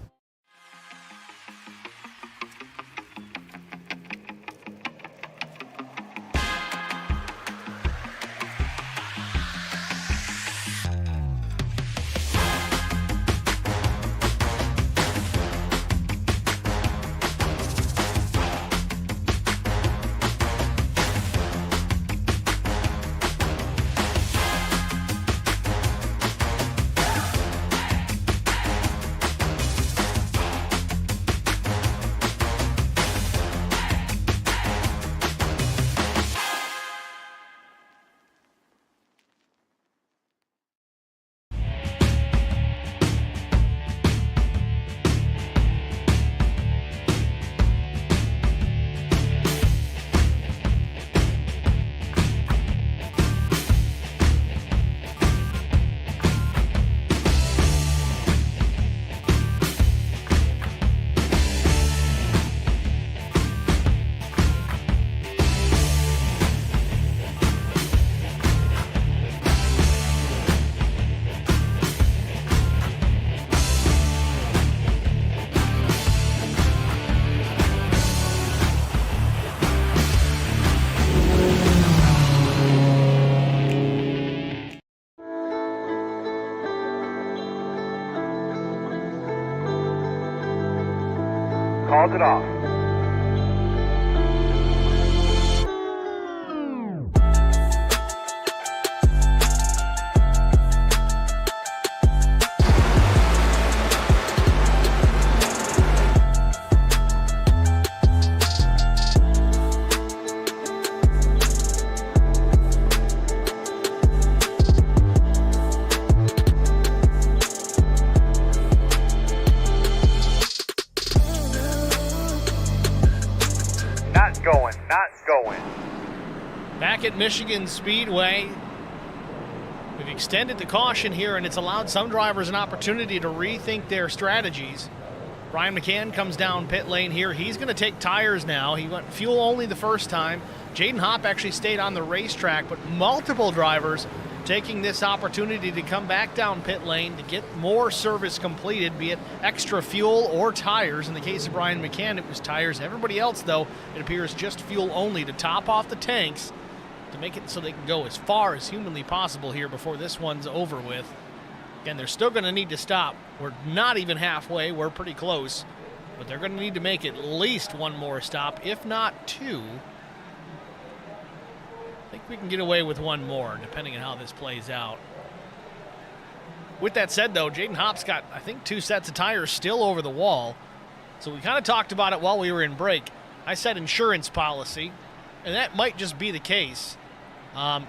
it off. Not going. Back at Michigan Speedway, we've extended the caution here, and it's allowed some drivers an opportunity to rethink their strategies. Brian McCann comes down pit lane here. He's going to take tires now. He went fuel only the first time. Jaden Hopp actually stayed on the racetrack, but multiple drivers taking this opportunity to come back down pit lane to get more service completed, be it extra fuel or tires. In the case of Brian McCann, it was tires. Everybody else, though, it appears just fuel only to top off the tanks to make it so they can go as far as humanly possible here before this one's over with. Again, they're still going to need to stop. We're not even halfway. We're pretty close. But they're going to need to make at least one more stop, if not two. I think we can get away with one more, depending on how this plays out. With that said, though, Jaden Hopp's got, I think, 2 sets of tires still over the wall. So we kind of talked about it while we were in break. I said insurance policy, and that might just be the case.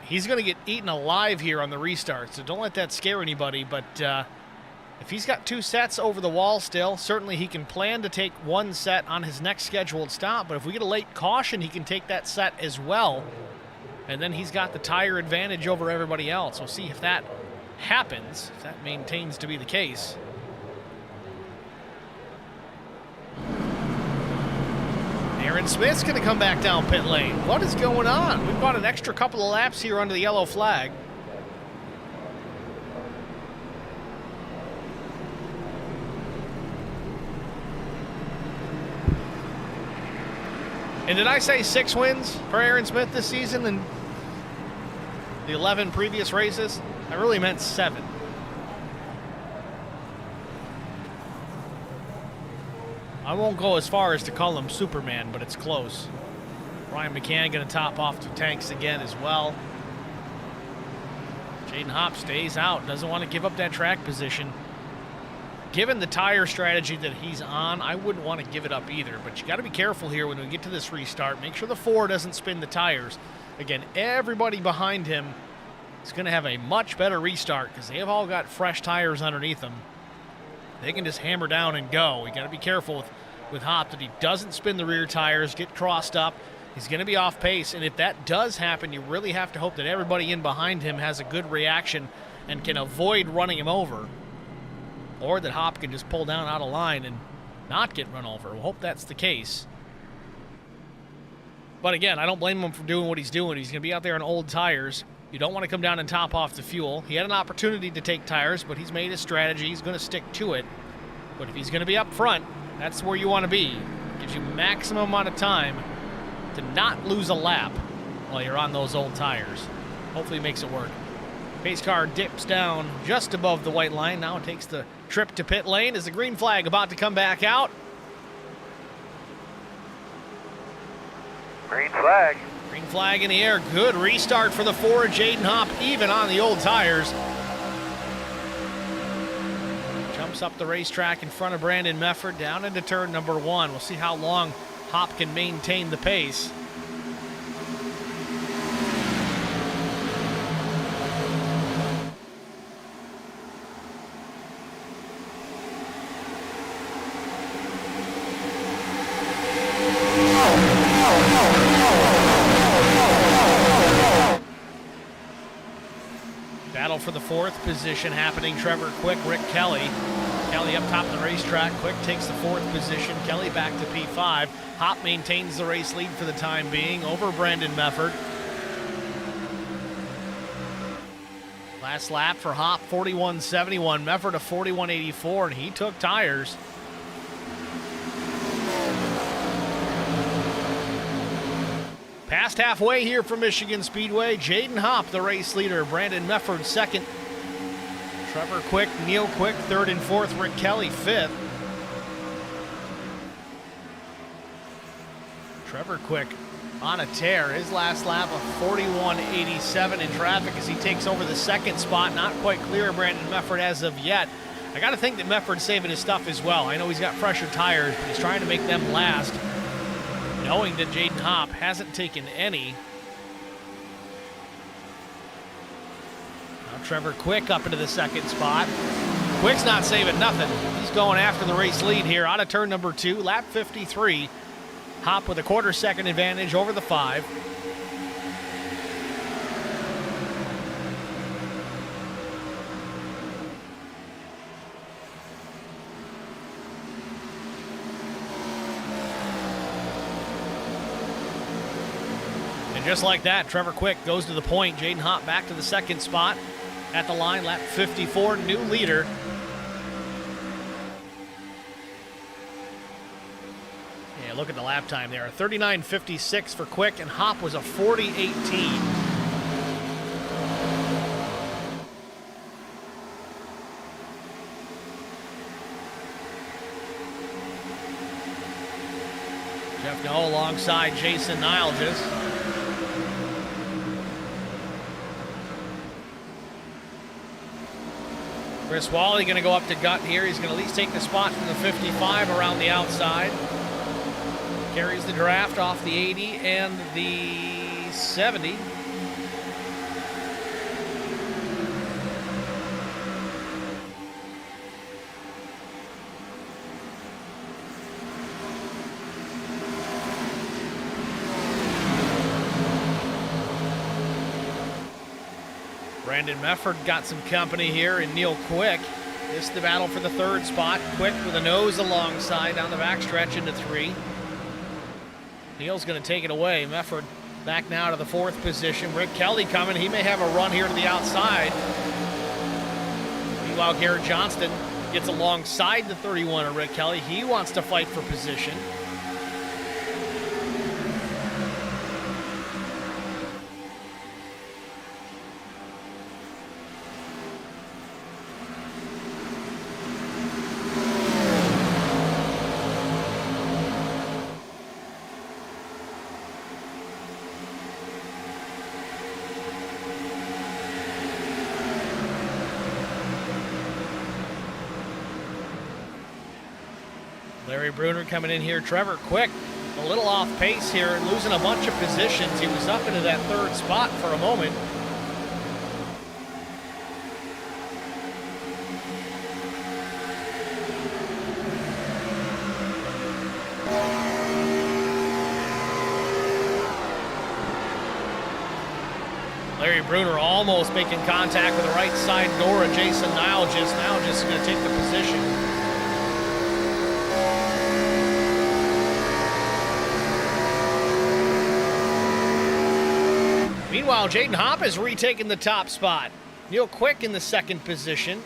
He's going to get eaten alive here on the restart, so don't let that scare anybody. But if he's got 2 sets over the wall still, certainly he can plan to take 1 set on his next scheduled stop. But if we get a late caution, he can take that set as well. And then he's got the tire advantage over everybody else. We'll see if that happens, if that maintains to be the case. Aaron Smith's going to come back down pit lane. What is going on? We've got an extra couple of laps here under the yellow flag. And did I say 6 wins for Aaron Smith this season and the 11 previous races? I really meant 7. I won't go as far as to call him Superman, but it's close. Brian McCann going to top off 2 tanks again as well. Jaden Hopp stays out, doesn't want to give up that track position. Given the tire strategy that he's on, I wouldn't want to give it up either. But you got to be careful here when we get to this restart. Make sure the 4 doesn't spin the tires. Again, everybody behind him is going to have a much better restart because they have all got fresh tires underneath them. They can just hammer down and go. We got to be careful with Hopp that he doesn't spin the rear tires, get crossed up. He's going to be off pace. And if that does happen, you really have to hope that everybody in behind him has a good reaction and can avoid running him over. Or that Hopp can just pull down out of line and not get run over. We'll hope that's the case. But again, I don't blame him for doing what he's doing. He's going to be out there on old tires. You don't want to come down and top off the fuel. He had an opportunity to take tires, but he's made his strategy. He's going to stick to it. But if he's going to be up front, that's where you want to be. It gives you maximum amount of time to not lose a lap while you're on those old tires. Hopefully it makes it work. Pace car dips down just above the white line. Now it takes the trip to pit lane. Is the green flag about to come back out? Green flag. Green flag in the air. Good restart for the 4. Jaden Hopp, even on the old tires. Jumps up the racetrack in front of Brandon Mefford down into turn number 1. We'll see how long Hopp can maintain the pace. Battle for the 4th position happening. Trevor Quick, Rick Kelly. Kelly up top of the racetrack. Quick takes the 4th position. Kelly back to P5. Hopp maintains the race lead for the time being over Brandon Mefford. Last lap for Hopp, 41.71. Mefford a 41.84, and he took tires. Past halfway here from Michigan Speedway. Jaden Hopp, the race leader. Brandon Mefford, 2nd. Trevor Quick, Neil Quick, 3rd and 4th. Rick Kelly, 5th. Trevor Quick on a tear. His last lap of 41.87 in traffic as he takes over the second spot. Not quite clear of Brandon Mefford as of yet. I got to think that Mefford's saving his stuff as well. I know he's got fresher tires, but he's trying to make them last, knowing that Jaden Hopp hasn't taken any. Now Trevor Quick up into the second spot. Quick's not saving nothing. He's going after the race lead here out of turn number 2, lap 53. Hopp with a quarter-second advantage over the 5. And just like that, Trevor Quick goes to the point. Jaden Hopp back to the second spot at the line, lap 54, new leader. Yeah, look at the lap time there. 39.56 for Quick, and Hopp was a 40.18. Jeff Noe alongside Jason Nilges. Chris Wally going to go up to gut here. He's going to at least take the spot from the 55 around the outside. Carries the draft off the 80 and the 70. Brandon Mefford got some company here in Neil Quick. This is the battle for the third spot. Quick with a nose alongside down the backstretch into 3. Neil's going to take it away. Mefford back now to the 4th position. Rick Kelly coming. He may have a run here to the outside. Meanwhile, Garrett Johnston gets alongside the 31 of Rick Kelly. He wants to fight for position. Larry Bruner coming in here. Trevor Quick a little off pace here, losing a bunch of positions. He was up into that 3rd spot for a moment. Larry Bruner almost making contact with the right side door of Jason Nilges. Nilges is going to take the position. Meanwhile, Jaden Hopp has retaken the top spot. Neil Quick in the 2nd position.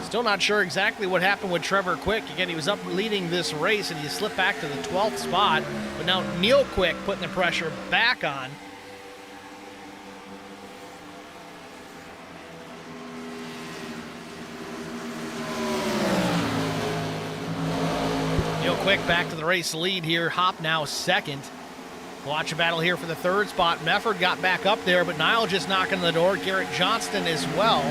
Still not sure exactly what happened with Trevor Quick. Again, he was up leading this race and he slipped back to the 12th spot. But now Neil Quick putting the pressure back on. Neil Quick back to the race lead here. Hopp now 2nd. Watch a battle here for the 3rd spot. Mefford got back up there, but Niall just knocking on the door. Garrett Johnston as well.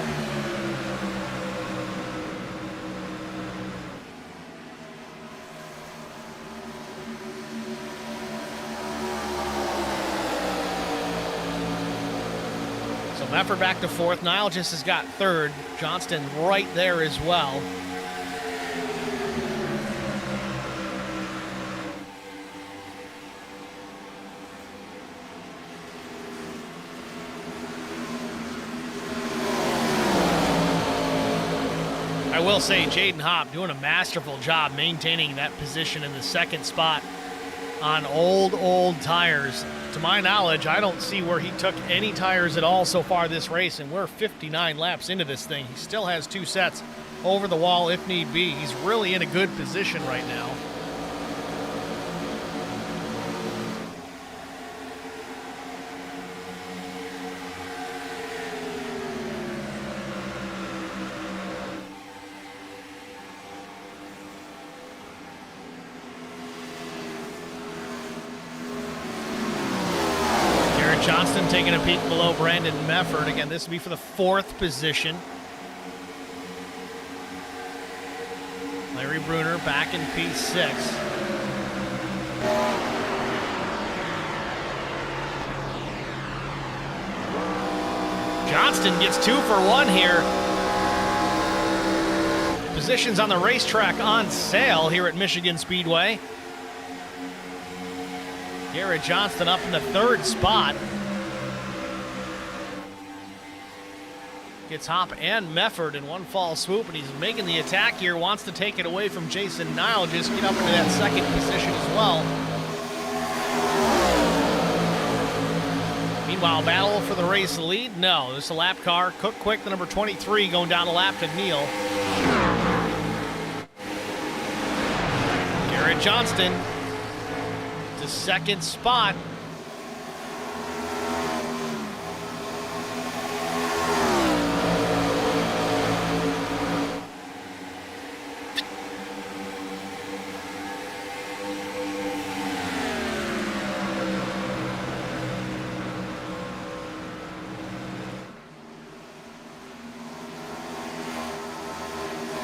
So Mefford back to 4th. Niall just has got 3rd. Johnston right there as well. I will say Jaden Hopp doing a masterful job maintaining that position in the 2nd spot on old tires. To my knowledge, I don't see where he took any tires at all so far this race, and we're 59 laps into this thing. He still has 2 sets over the wall if need be. He's really in a good position right now. Johnston taking a peek below Brandon Mefford. Again, this will be for the 4th position. Larry Bruner back in P6. Johnston gets 2 for 1 here. Positions on the racetrack on sale here at Michigan Speedway. Garrett Johnston up in the 3rd spot. Gets Hop and Mefford in one fall swoop, and he's making the attack here. Wants to take it away from Jason Nile. Just get up into that 2nd position as well. Meanwhile, battle for the race lead? No, this is a lap car. Cook Quick, the number 23, going down a lap to Neal. Garrett Johnston to 2nd spot.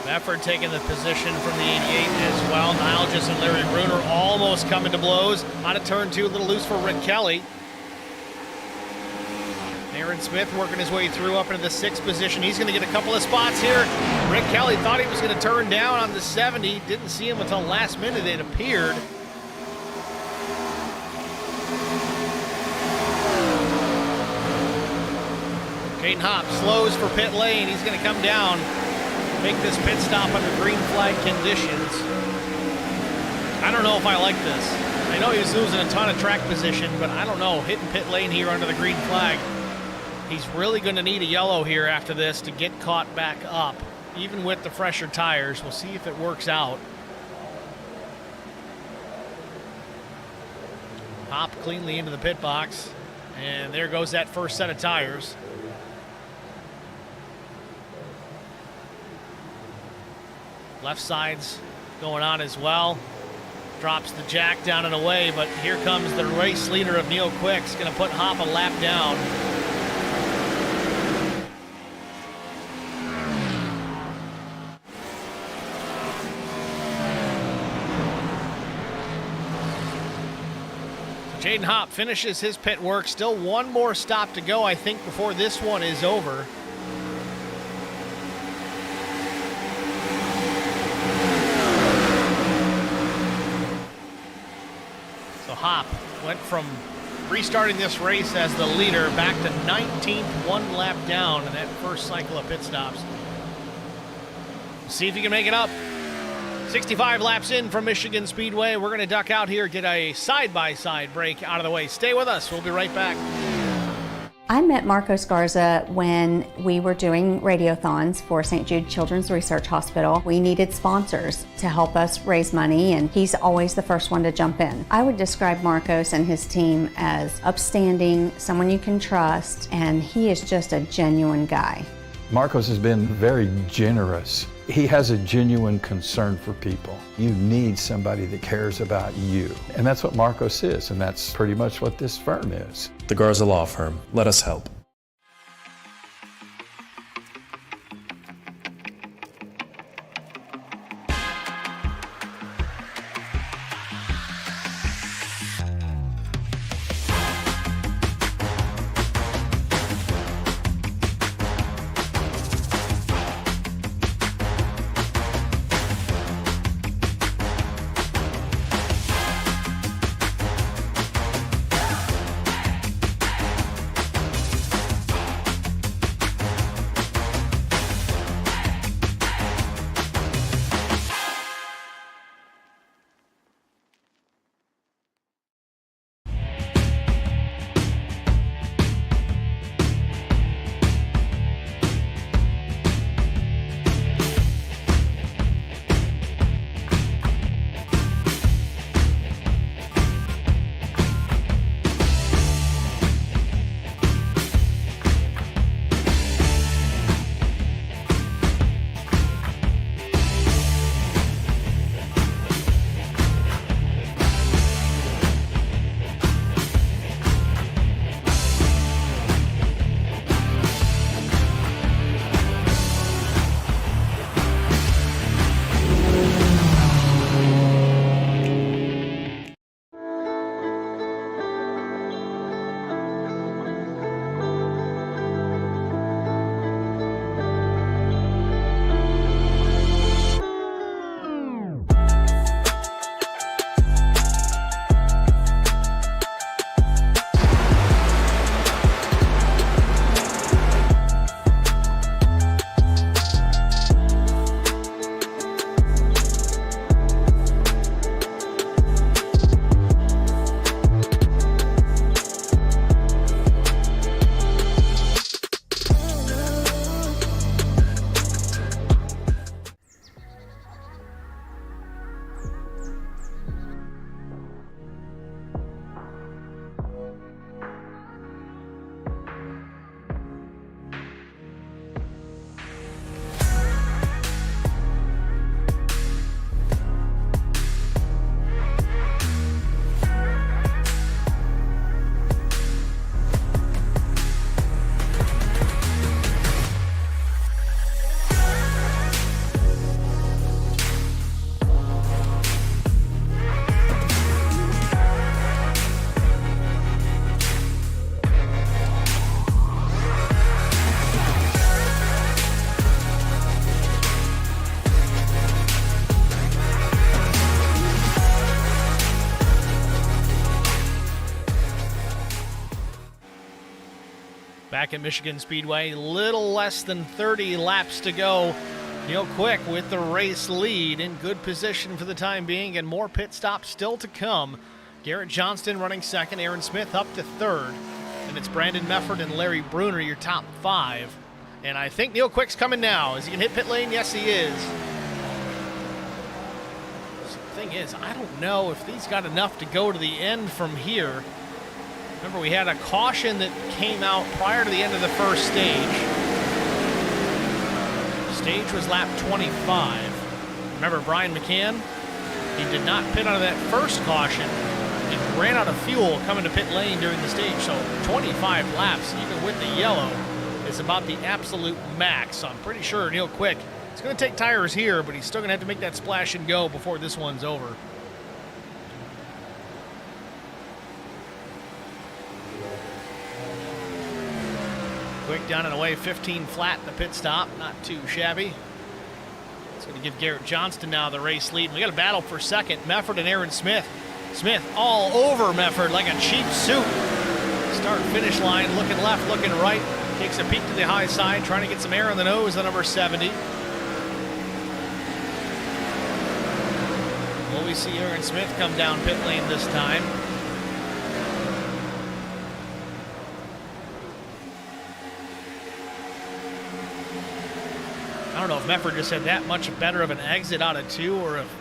Mefford taking the position from the 88 as well. Nilgis and Larry Bruner almost coming to blows. Out of turn 2, a little loose for Rick Kelly. Aaron Smith working his way through up into the 6th position. He's going to get a couple of spots here. Rick Kelly thought he was going to turn down on the 70. Didn't see him until last minute it appeared. Caden Hop slows for pit lane. He's going to come down, make this pit stop under green flag conditions. I don't know if I like this. I know he was losing a ton of track position, but I don't know, hitting pit lane here under the green flag. He's really going to need a yellow here after this to get caught back up, even with the fresher tires. We'll see if it works out. Hop cleanly into the pit box, and there goes that first set of tires. Left side's going on as well. Drops the jack down and away, but here comes the race leader of Neal Quick's going to put Hop a lap down. Jaden Hop finishes his pit work. Still one more stop to go, I think, before this one is over. So Hop went from restarting this race as the leader back to 19th, one lap down in that first cycle of pit stops. See if he can make it up. 65 laps in from Michigan Speedway. We're going to duck out here, get a side-by-side break out of the way. Stay with us. We'll be right back. I met Marco Scarza when we were doing radiothons for St. Jude Children's Research Hospital. We needed sponsors to help us raise money, and he's always the first one to jump in. I would describe Marcos and his team as upstanding, someone you can trust, and he is just a genuine guy. Marcos has been very generous. He has a genuine concern for people. You need somebody that cares about you. And that's what Marcos is, and that's pretty much what this firm is. The Garza Law Firm. Let us help. back at Michigan Speedway. Little less than 30 laps to go. Neil Quick with the race lead, in good position for the time being, and more pit stops still to come. Garrett Johnston running second, Aaron Smith up to third, and it's Brandon Mefford and Larry Bruner, your top 5. And I think Neil Quick's coming now. Is he going to hit pit lane? Yes, he is. The thing is, I don't know if he's got enough to go to the end from here. Remember, we had a caution that came out prior to the end of the first stage. Stage was lap 25. Remember, Brian McCann, he did not pit out of that first caution and ran out of fuel coming to pit lane during the stage. So 25 laps, even with the yellow, is about the absolute max. So I'm pretty sure Neil Quick is going to take tires here, but he's still going to have to make that splash and go before this one's over. Quick down and away, 15 flat in the pit stop, not too shabby. It's going to give Garrett Johnston now the race lead. We got a battle for second, Mefford and Aaron Smith. Smith all over Mefford like a cheap suit. Start-finish line, looking left, looking right. Takes a peek to the high side, trying to get some air on the nose, the number 70. Will we see Aaron Smith come down pit lane this time? I don't know if Mefford just had that much better of an exit out of 2, or if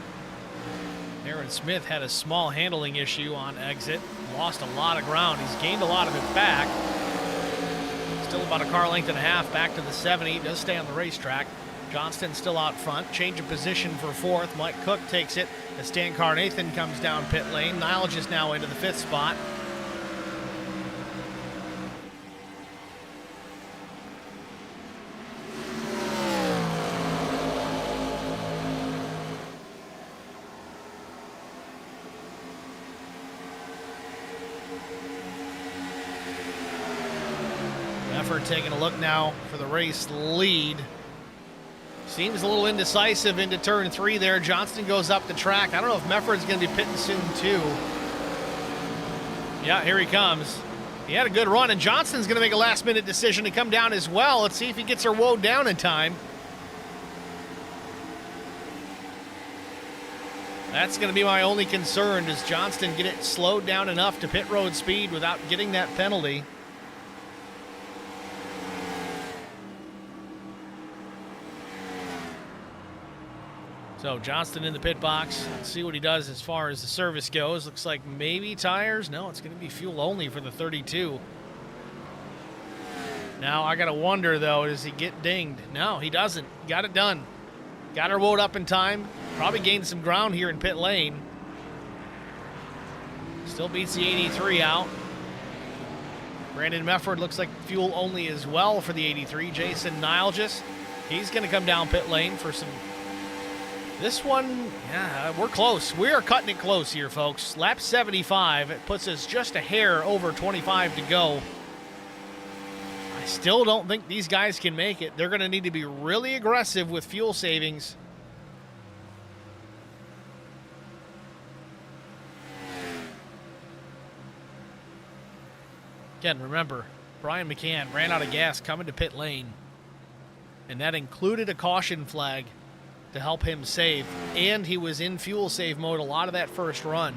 Aaron Smith had a small handling issue on exit. Lost a lot of ground. He's gained a lot of it back. Still about a car length and a half back to the 70. He does stay on the racetrack. Johnston still out front. Change of position for 4th. Mike Cook takes it as Stan Carnathan comes down pit lane. Niles is now into the 5th spot. Mefford taking a look now for the race lead. Seems a little indecisive into turn 3 there. Johnston goes up the track. I don't know if Mefford's going to be pitting soon too. Yeah, here he comes. He had a good run, and Johnston's going to make a last-minute decision to come down as well. Let's see if he gets her woed down in time. That's going to be my only concern. Does Johnston get it slowed down enough to pit road speed without getting that penalty? So Johnston in the pit box. Let's see what he does as far as the service goes. Looks like maybe tires. No, it's going to be fuel only for the 32. Now I got to wonder, though, does he get dinged? No, he doesn't. Got it done. Got her woed up in time. Probably gained some ground here in pit lane. Still beats the 83 out. Brandon Mefford looks like fuel only as well for the 83. Jason Niles, he's going to come down pit lane for some. This one, yeah, we're close. We are cutting it close here, folks. Lap 75. It puts us just a hair over 25 to go. I still don't think these guys can make it. They're going to need to be really aggressive with fuel savings. Again, remember, Brian McCann ran out of gas coming to pit lane, and that included a caution flag to help him save, and he was in fuel save mode a lot of that first run.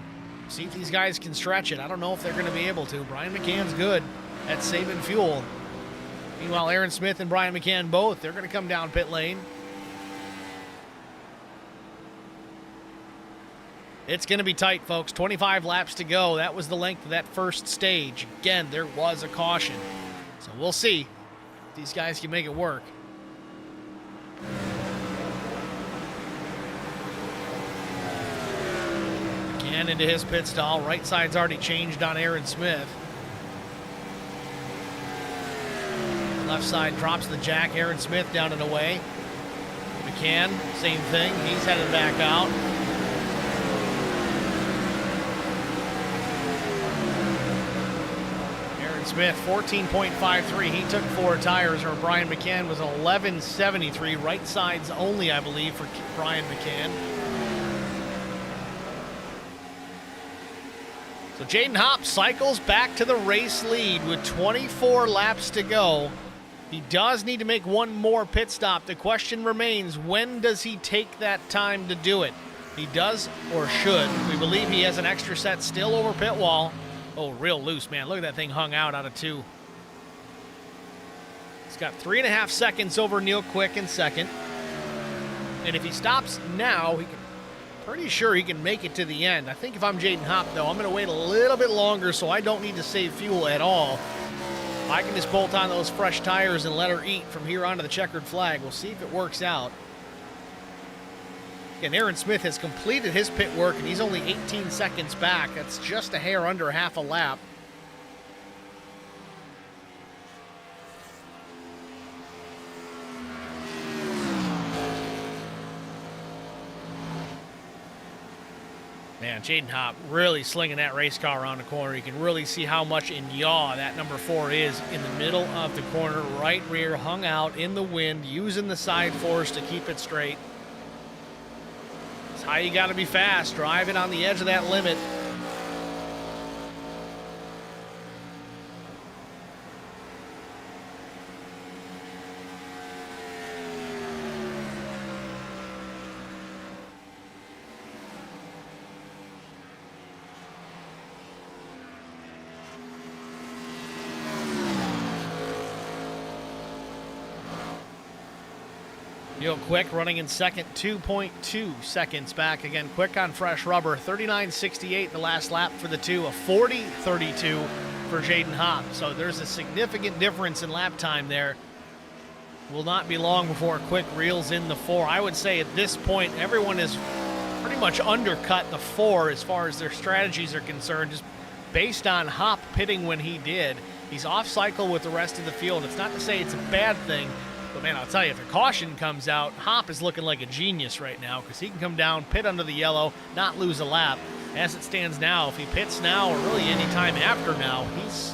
See if these guys can stretch it. I don't know if they're going to be able to. Brian McCann's good at saving fuel. Meanwhile, Aaron Smith and Brian McCann both, they're going to come down pit lane. It's going to be tight, folks. 25 laps to go. That was the length of that first stage. Again, there was a caution. So we'll see if these guys can make it work. And into his pit stall. Right side's already changed on Aaron Smith. Left side drops the jack. Aaron Smith down and away. McCann, same thing. He's headed back out. Aaron Smith, 14.53. He took 4 tires, or Brian McCann was 11.73. Right sides only, I believe, for Brian McCann. So Jaden Hopp cycles back to the race lead with 24 laps to go. He does need to make one more pit stop. The question remains, when does he take that time to do it? He does or should. We believe he has an extra set still over pit wall. Oh, real loose, man. Look at that thing hung out of 2. He's got 3.5 seconds over Neil Quick in second. And if he stops now, pretty sure he can make it to the end. I think if I'm Jaden Hopp, though, I'm going to wait a little bit longer so I don't need to save fuel at all. I can just bolt on those fresh tires and let her eat from here on to the checkered flag. We'll see if it works out. And Aaron Smith has completed his pit work, and he's only 18 seconds back. That's just a hair under half a lap. Man, Jaden Hopp really slinging that race car around the corner. You can really see how much in yaw that number 4 is in the middle of the corner, right rear, hung out in the wind, using the side force to keep it straight. It's how you got to be fast, driving on the edge of that limit. Neil Quick running in second, 2.2 seconds back. Again, Quick on fresh rubber, 39.68 the last lap for the 2, a 40.32 for Jaden Hopp. So there's a significant difference in lap time there. Will not be long before Quick reels in the 4. I would say at this point, everyone is pretty much undercut the 4 as far as their strategies are concerned, just based on Hopp pitting when he did. He's off cycle with the rest of the field. It's not to say it's a bad thing, but man, I'll tell you, if a caution comes out, Hopp is looking like a genius right now because he can come down, pit under the yellow, not lose a lap. As it stands now, if he pits now or really any time after now, he's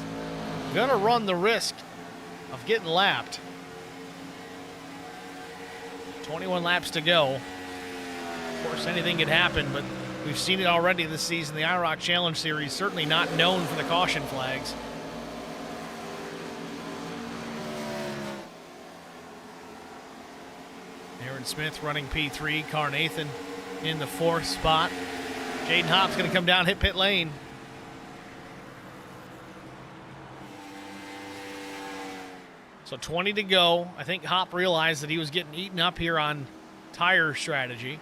going to run the risk of getting lapped. 21 laps to go. Of course, anything could happen, but we've seen it already this season. The IROC Challenge Series certainly not known for the caution flags. Aaron Smith running P3, Carnathan in the 4th spot. Jaden Hopp's going to come down, hit pit lane. So 20 to go. I think Hopp realized that he was getting eaten up here on tire strategy.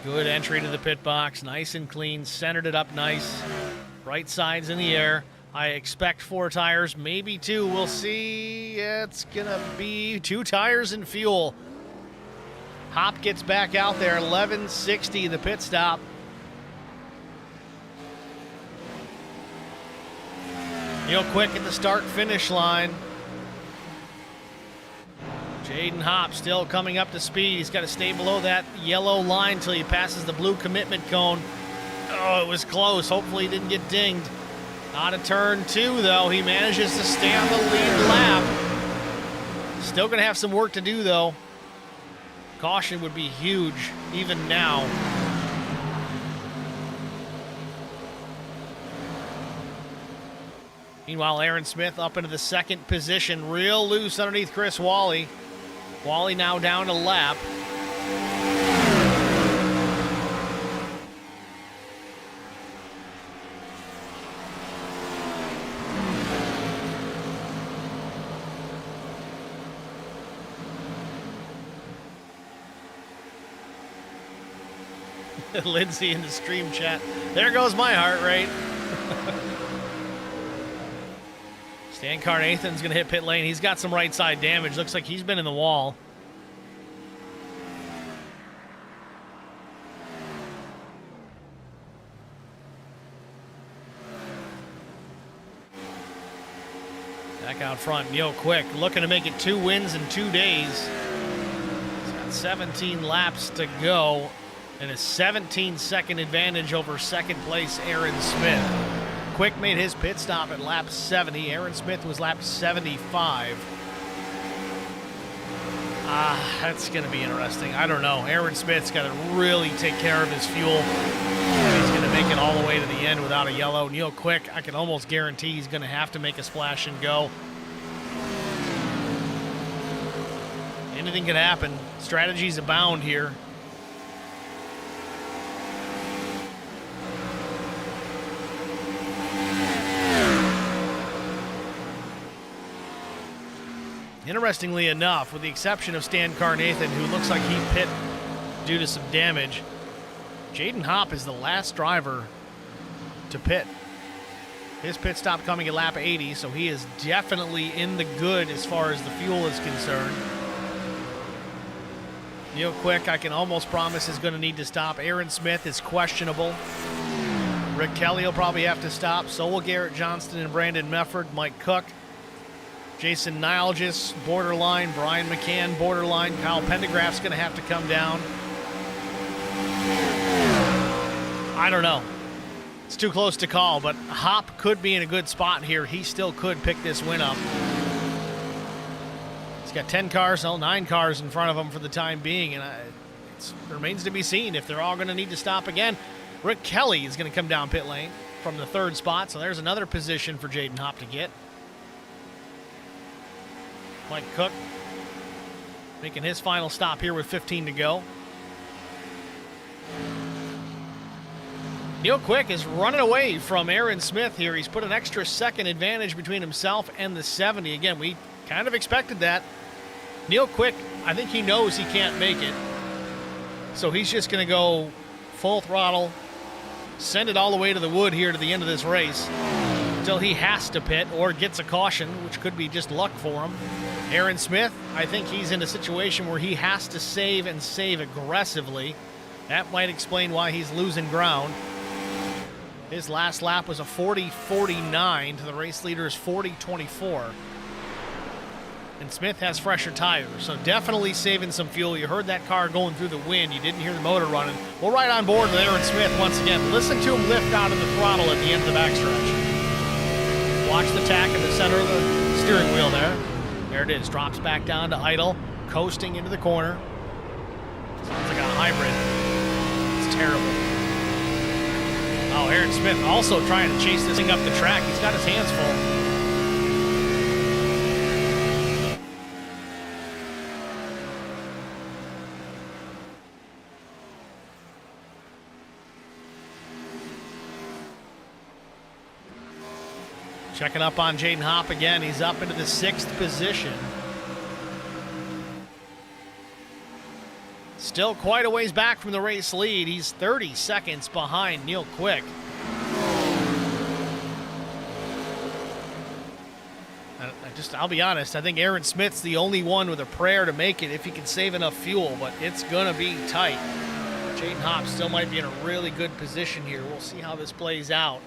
Good entry to the pit box, nice and clean, centered it up nice. Right side's in the air. I expect 4 tires, maybe 2. We'll see. It's gonna be 2 tires and fuel. Hopp gets back out there, 11:60 the pit stop. Real quick at the start-finish line. Jaden Hopp still coming up to speed. He's got to stay below that yellow line until he passes the blue commitment cone. Oh, it was close. Hopefully he didn't get dinged. Out of turn 2, though. He manages to stay on the lead lap. Still going to have some work to do, though. Caution would be huge, even now. Meanwhile, Aaron Smith up into the 2nd position. Real loose underneath Chris Wally. Wally now down a lap. Lindsay in the stream chat. There goes my heart rate. Stan Carnathan's going to hit pit lane. He's got some right side damage. Looks like he's been in the wall. Back out front, Neil Quick looking to make it 2 wins in 2 days. He's got 17 laps to go and a 17-second advantage over 2nd place Aaron Smith. Quick made his pit stop at lap 70. Aaron Smith was lap 75. That's going to be interesting. I don't know. Aaron Smith's got to really take care of his fuel. He's going to make it all the way to the end without a yellow. Neil Quick, I can almost guarantee he's going to have to make a splash and go. Anything could happen. Strategies abound here. Interestingly enough, with the exception of Stan Carnathan, who looks like he pit due to some damage, Jaden Hopp is the last driver to pit. His pit stop coming at lap 80, so he is definitely in the good as far as the fuel is concerned. Neil Quick, I can almost promise, is going to need to stop. Aaron Smith is questionable. Rick Kelly will probably have to stop. So will Garrett Johnston and Brandon Mefford. Mike Cook, Jason Nilgis, borderline. Brian McCann, borderline. Kyle Pendergraft's going to have to come down. I don't know. It's too close to call, but Hop could be in a good spot here. He still could pick this win up. He's got 10 cars, 9 cars in front of him for the time being, and it remains to be seen if they're all going to need to stop again. Rick Kelly is going to come down pit lane from the 3rd spot, so there's another position for Jaden Hopp to get. Mike Cook making his final stop here with 15 to go. Neil Quick is running away from Aaron Smith here. He's put an extra second advantage between himself and the 70. Again, we kind of expected that. Neil Quick, I think he knows he can't make it. So he's just going to go full throttle, send it all the way to the wood here to the end of this race until he has to pit or gets a caution, which could be just luck for him. Aaron Smith, I think he's in a situation where he has to save and save aggressively. That might explain why he's losing ground. His last lap was a 40.49 to the race leader's 40.24. And Smith has fresher tires, so definitely saving some fuel. You heard that car going through the wind. You didn't hear the motor running. We're right on board with Aaron Smith once again. Listen to him lift out of the throttle at the end of the backstretch. Watch the tack in the center of the steering wheel there. There it is. Drops back down to idle, coasting into the corner. Sounds like a hybrid. It's terrible. Oh, Aaron Smith also trying to chase this thing up the track. He's got his hands full. Checking up on Jaden Hopp again. He's up into the 6th position. Still quite a ways back from the race lead. He's 30 seconds behind Neil Quick. I'll be honest, I think Aaron Smith's the only one with a prayer to make it if he can save enough fuel, but it's going to be tight. Jaden Hopp still might be in a really good position here. We'll see how this plays out.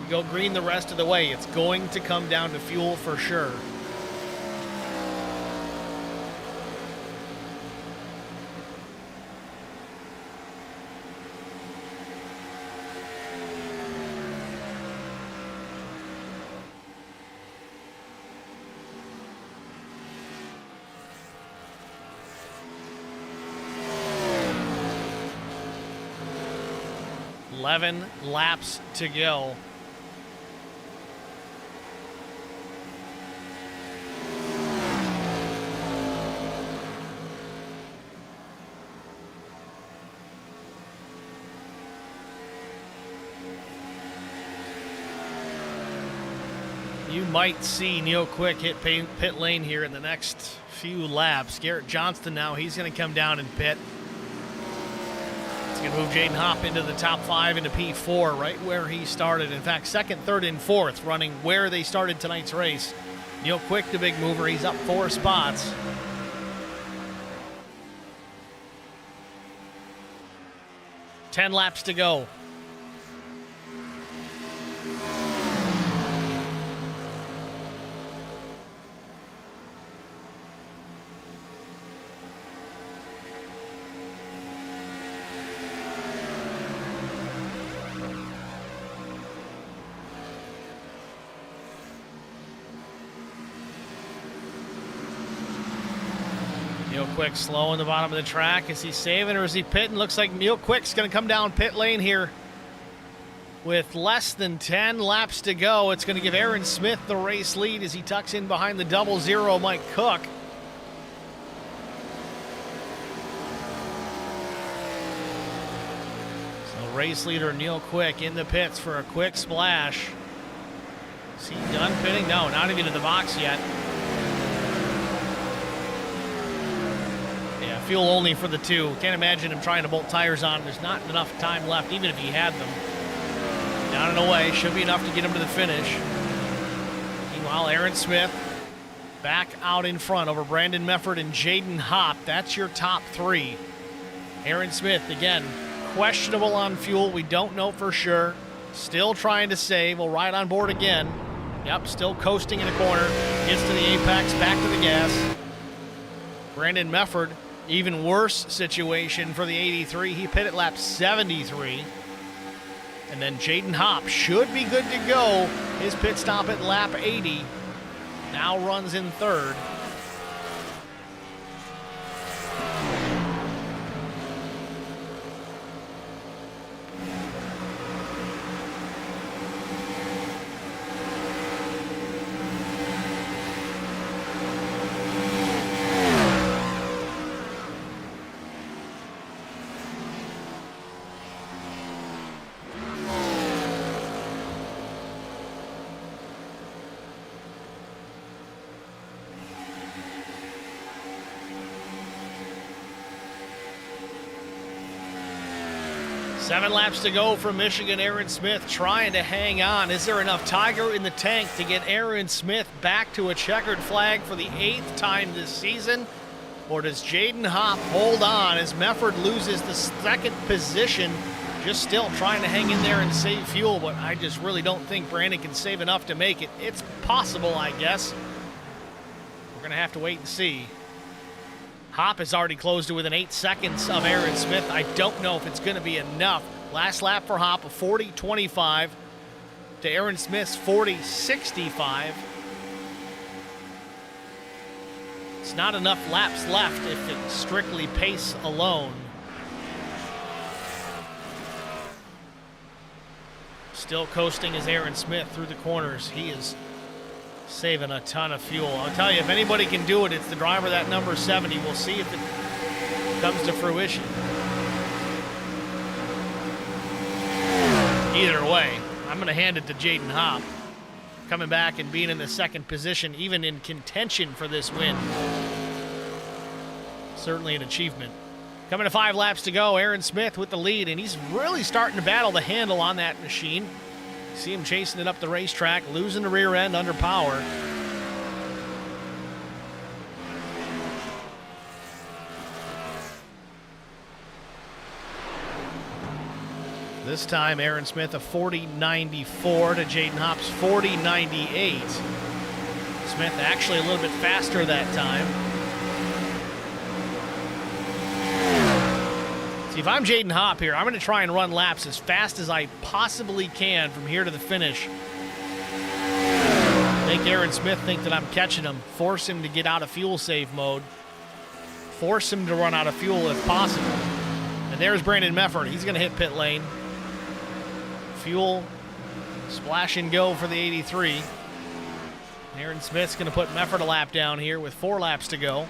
We go green the rest of the way. It's going to come down to fuel for sure. Eleven laps to go. You might see Neil Quick hit pit lane here in the next few laps. Garrett Johnston now, he's going to come down and pit. It's going to move Jaden Hopp into the top 5 into P4, right where he started. In fact, 2nd, 3rd, and 4th running where they started tonight's race. Neil Quick, the big mover, he's up 4 spots. Ten laps to go. Neil Quick slow in the bottom of the track. Is he saving or is he pitting? Looks like Neil Quick's going to come down pit lane here with less than 10 laps to go. It's going to give Aaron Smith the race lead as he tucks in behind the 00 Mike Cook. So race leader Neil Quick in the pits for a quick splash. Is he done pitting? No, not even in the box yet. Yeah, fuel only for the two. Can't imagine him trying to bolt tires on. There's not enough time left, even if he had them. Down and away, should be enough to get him to the finish. Meanwhile, Aaron Smith back out in front over Brandon Mefford and Jaden Hopp. That's your top three. Aaron Smith, again, questionable on fuel. We don't know for sure. Still trying to save. Will ride on board again. Yep, still coasting in the corner. Gets to the apex, back to the gas. Brandon Mefford, even worse situation for the 83. He pitted lap 73. And then Jaden Hopp should be good to go. His pit stop at lap 80. Now runs in third. Seven laps to go from Michigan. Aaron Smith trying to hang on. Is there enough Tiger in the tank to get Aaron Smith back to a checkered flag for the 8th time this season? Or does Jaden Hopp hold on as Mefford loses the second position? Just still trying to hang in there and save fuel, but I just really don't think Brandon can save enough to make it. It's possible, I guess. We're going to have to wait and see. Hopp has already closed to within 8 seconds of Aaron Smith. I don't know if it's going to be enough. Last lap for Hopp, a 40.25 to Aaron Smith's 40.65. It's not enough laps left if it's strictly pace alone. Still coasting is Aaron Smith through the corners. He is saving a ton of fuel. I'll tell you, if anybody can do it, it's the driver, that number 70. We'll see if it comes to fruition. Either way, I'm going to hand it to Jaden Hopp. Coming back and being in the second position, even in contention for this win. Certainly an achievement. Coming to 5 laps to go, Aaron Smith with the lead, and he's really starting to battle the handle on that machine. See him chasing it up the racetrack, losing the rear end under power. This time, Aaron Smith a 40.94 to Jaden Hopp's 40.98. Smith actually a little bit faster that time. See, if I'm Jaden Hopp here, I'm going to try and run laps as fast as I possibly can from here to the finish. Make Aaron Smith think that I'm catching him. Force him to get out of fuel save mode. Force him to run out of fuel if possible. And there's Brandon Mefford. He's going to hit pit lane. Fuel, splash and go for the 83. Aaron Smith's going to put Mefford a lap down here with 4 laps to go.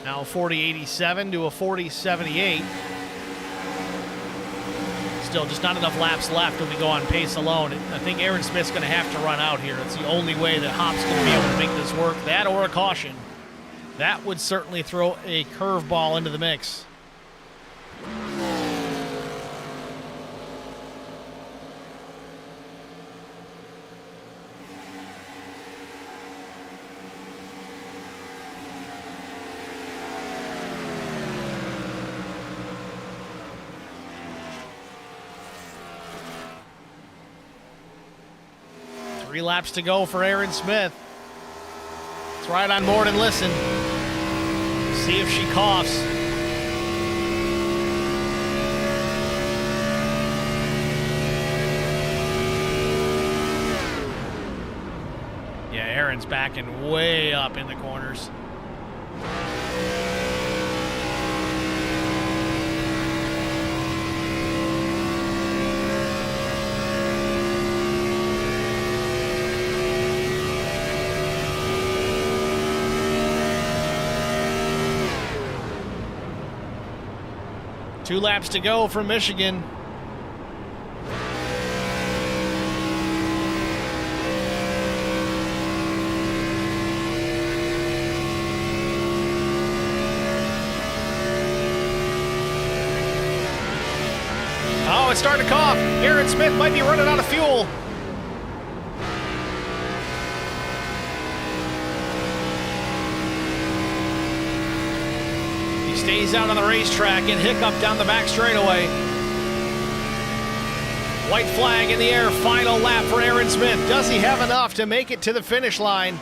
Now a 40.87 to a 40.78. Still just not enough laps left when we go on pace alone. I think Aaron Smith's going to have to run out here. It's the only way that Hopp's going to be able to make this work. That or a caution. That would certainly throw a curveball into the mix. Three laps to go for Aaron Smith. Let's ride on board and listen. See if she coughs. Yeah, Aaron's backing way up in the corners. 2 laps to go from Michigan. Oh, it's starting to cough. Aaron Smith might be running out of fuel. He stays out on the racetrack and hiccup down the back straightaway. White flag in the air, final lap for Aaron Smith. Does he have enough to make it to the finish line?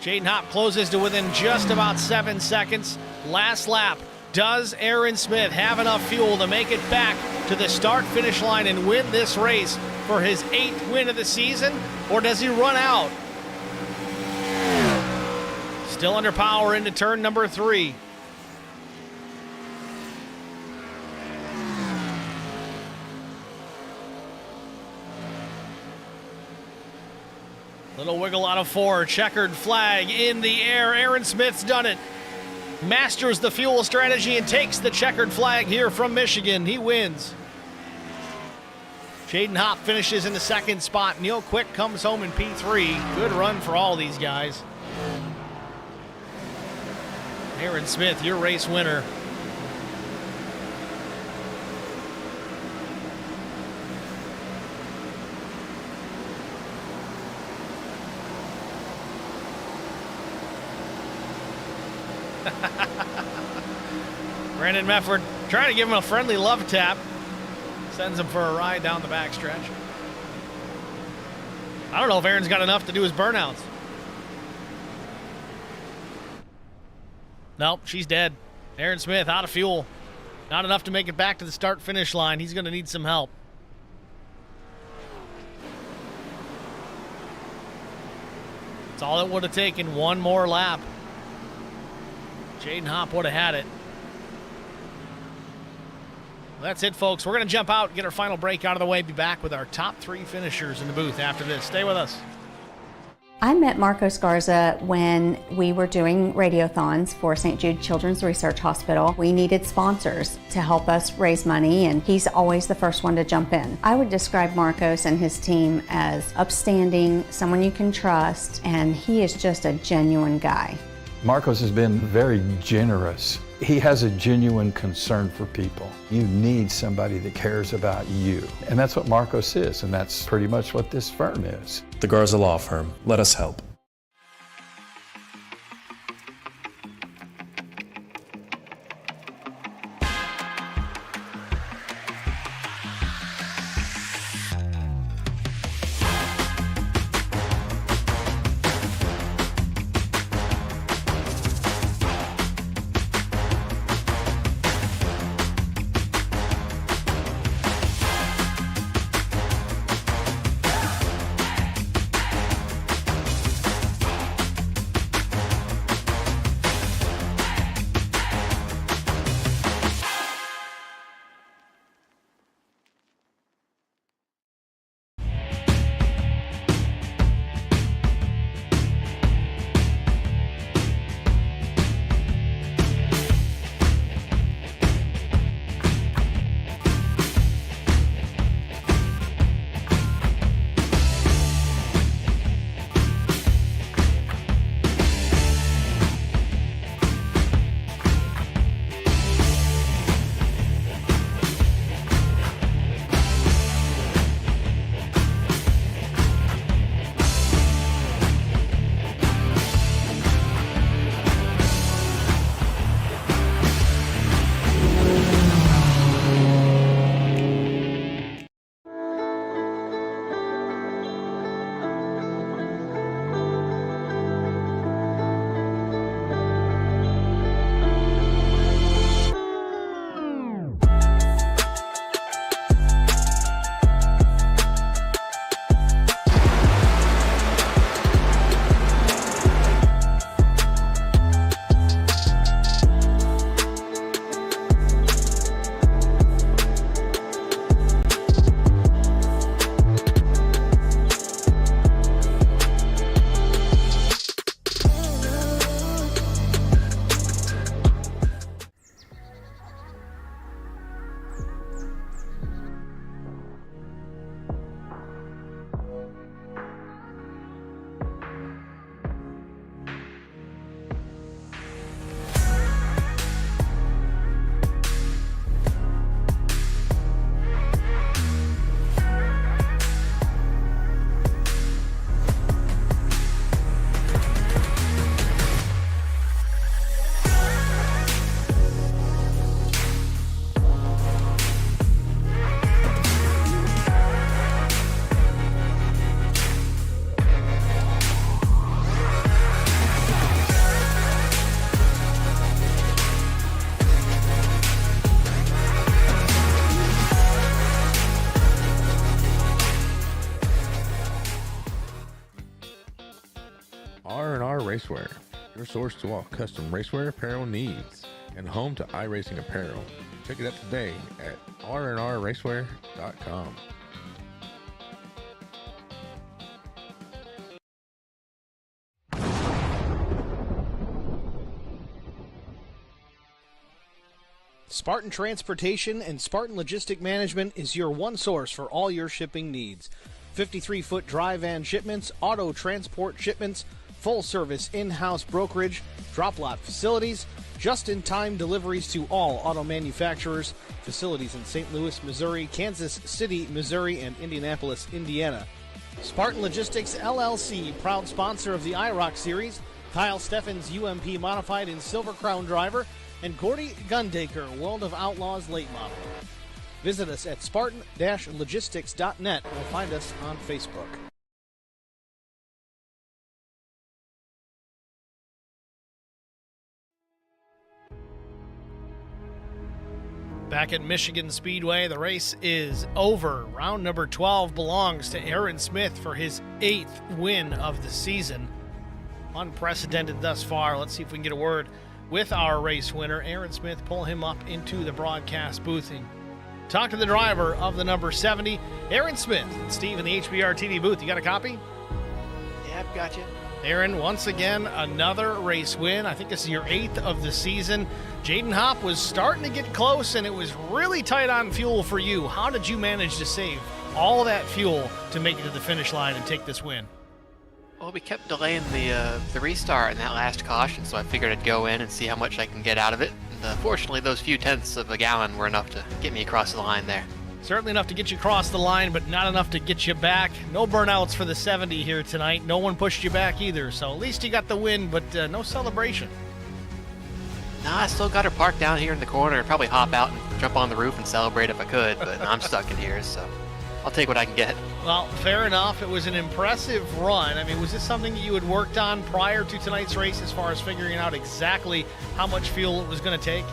Jaden Hopp closes to within just about 7 seconds. Last lap. Does Aaron Smith have enough fuel to make it back to the start-finish line and win this race for his 8th win of the season? Or does he run out? Still under power into turn number 3. Little wiggle out of 4. Checkered flag in the air. Aaron Smith's done it. Masters the fuel strategy and takes the checkered flag here from Michigan. He wins. Jaden Hopp finishes in the 2nd spot. Neil Quick comes home in P3. Good run for all these guys. Aaron Smith, your race winner. Brandon Mefford trying to give him a friendly love tap. Sends him for a ride down the backstretch. I don't know if Aaron's got enough to do his burnouts. Nope, she's dead. Aaron Smith out of fuel. Not enough to make it back to the start-finish line. He's going to need some help. It's all it would have taken, one more lap. Jaden Hopp would have had it. Well, that's it, folks. We're going to jump out, get our final break out of the way, be back with our top 3 finishers in the booth after this. Stay with us. I met Marcos Garza when we were doing radiothons for St. Jude Children's Research Hospital. We needed sponsors to help us raise money, and he's always the first one to jump in. I would describe Marcos and his team as upstanding, someone you can trust, and he is just a genuine guy. Marcos has been very generous. He has a genuine concern for people. You need somebody that cares about you. And that's what Marcos is, and that's pretty much what this firm is. The Garza Law Firm. Let us help. R&R Racewear, your source to all custom racewear apparel needs, and home to iRacing apparel. Check it out today at rnrracewear.com. Spartan Transportation and Spartan Logistic Management is your one source for all your shipping needs. 53-foot dry van shipments, auto transport shipments, full-service in-house brokerage, drop lot facilities, just-in-time deliveries to all auto manufacturers, facilities in St. Louis, Missouri, Kansas City, Missouri, and Indianapolis, Indiana. Spartan Logistics LLC, proud sponsor of the IROC Series, Kyle Steffens UMP Modified in Silver Crown Driver, and Gordy Gundaker, World of Outlaws Late Model. Visit us at spartan-logistics.net or find us on Facebook. Back at Michigan Speedway, the race is over. Round number 12 belongs to Aaron Smith for his 8th win of the season. Unprecedented thus far. Let's see if we can get a word with our race winner, Aaron Smith. Pull him up into the broadcast booth and talk to the driver of the number 70, Aaron Smith. And Steve in the HBR TV booth. You got a copy? Yep, gotcha. Aaron, once again, another race win. I think this is your 8th of the season. Jaden Hopp was starting to get close, and it was really tight on fuel for you. How did you manage to save all that fuel to make it to the finish line and take this win? Well, we kept delaying the restart in that last caution, so I figured I'd go in and see how much I can get out of it. And fortunately, those few tenths of a gallon were enough to get me across the line there. Certainly enough to get you across the line, but not enough to get you back. No burnouts for the 70 here tonight. No one pushed you back either, so at least you got the win, but no celebration. Nah, I still got her parked down here in the corner. I'd probably hop out and jump on the roof and celebrate if I could, but I'm stuck in here, so I'll take what I can get. Well, fair enough. It was an impressive run. I mean, was this something that you had worked on prior to tonight's race as far as figuring out exactly how much fuel it was going to take?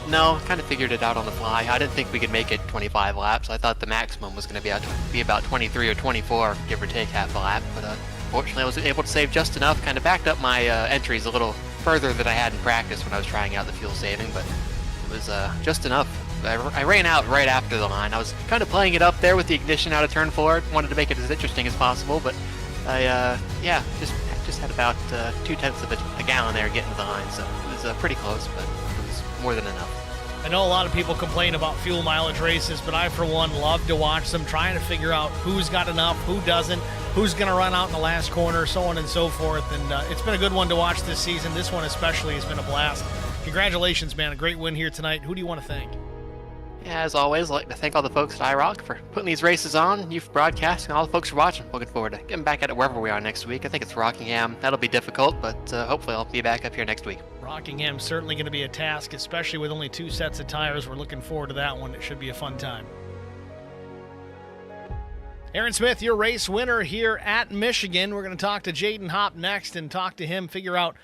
No, kind of figured it out on the fly. I didn't think we could make it 25 laps. I thought the maximum was going to be about 23 or 24, give or take half a lap. But fortunately, I was able to save just enough. Kind of backed up my entries a little further than I had in practice when I was trying out the fuel saving, but it was just enough. I ran out right after the line. I was kind of playing it up there with the ignition out of turn 4. Wanted to make it as interesting as possible, but I just had about 0.2 of a gallon there getting to the line, so it was pretty close, but it was more than enough. I know a lot of people complain about fuel mileage races, but I, for one, love to watch them, trying to figure out who's got enough, who doesn't, who's going to run out in the last corner, so on and so forth. And it's been a good one to watch this season. This one especially has been a blast. Congratulations, man. A great win here tonight. Who do you want to thank? Yeah, as always, I'd like to thank all the folks at IROC for putting these races on, you for broadcasting, and all the folks for watching. Looking forward to getting back at it wherever we are next week. I think it's Rockingham. That'll be difficult, but hopefully I'll be back up here next week. Rockingham's certainly going to be a task, especially with only 2 sets of tires. We're looking forward to that one. It should be a fun time. Aaron Smith, your race winner here at Michigan. We're going to talk to Jaden Hopp next and talk to him, figure out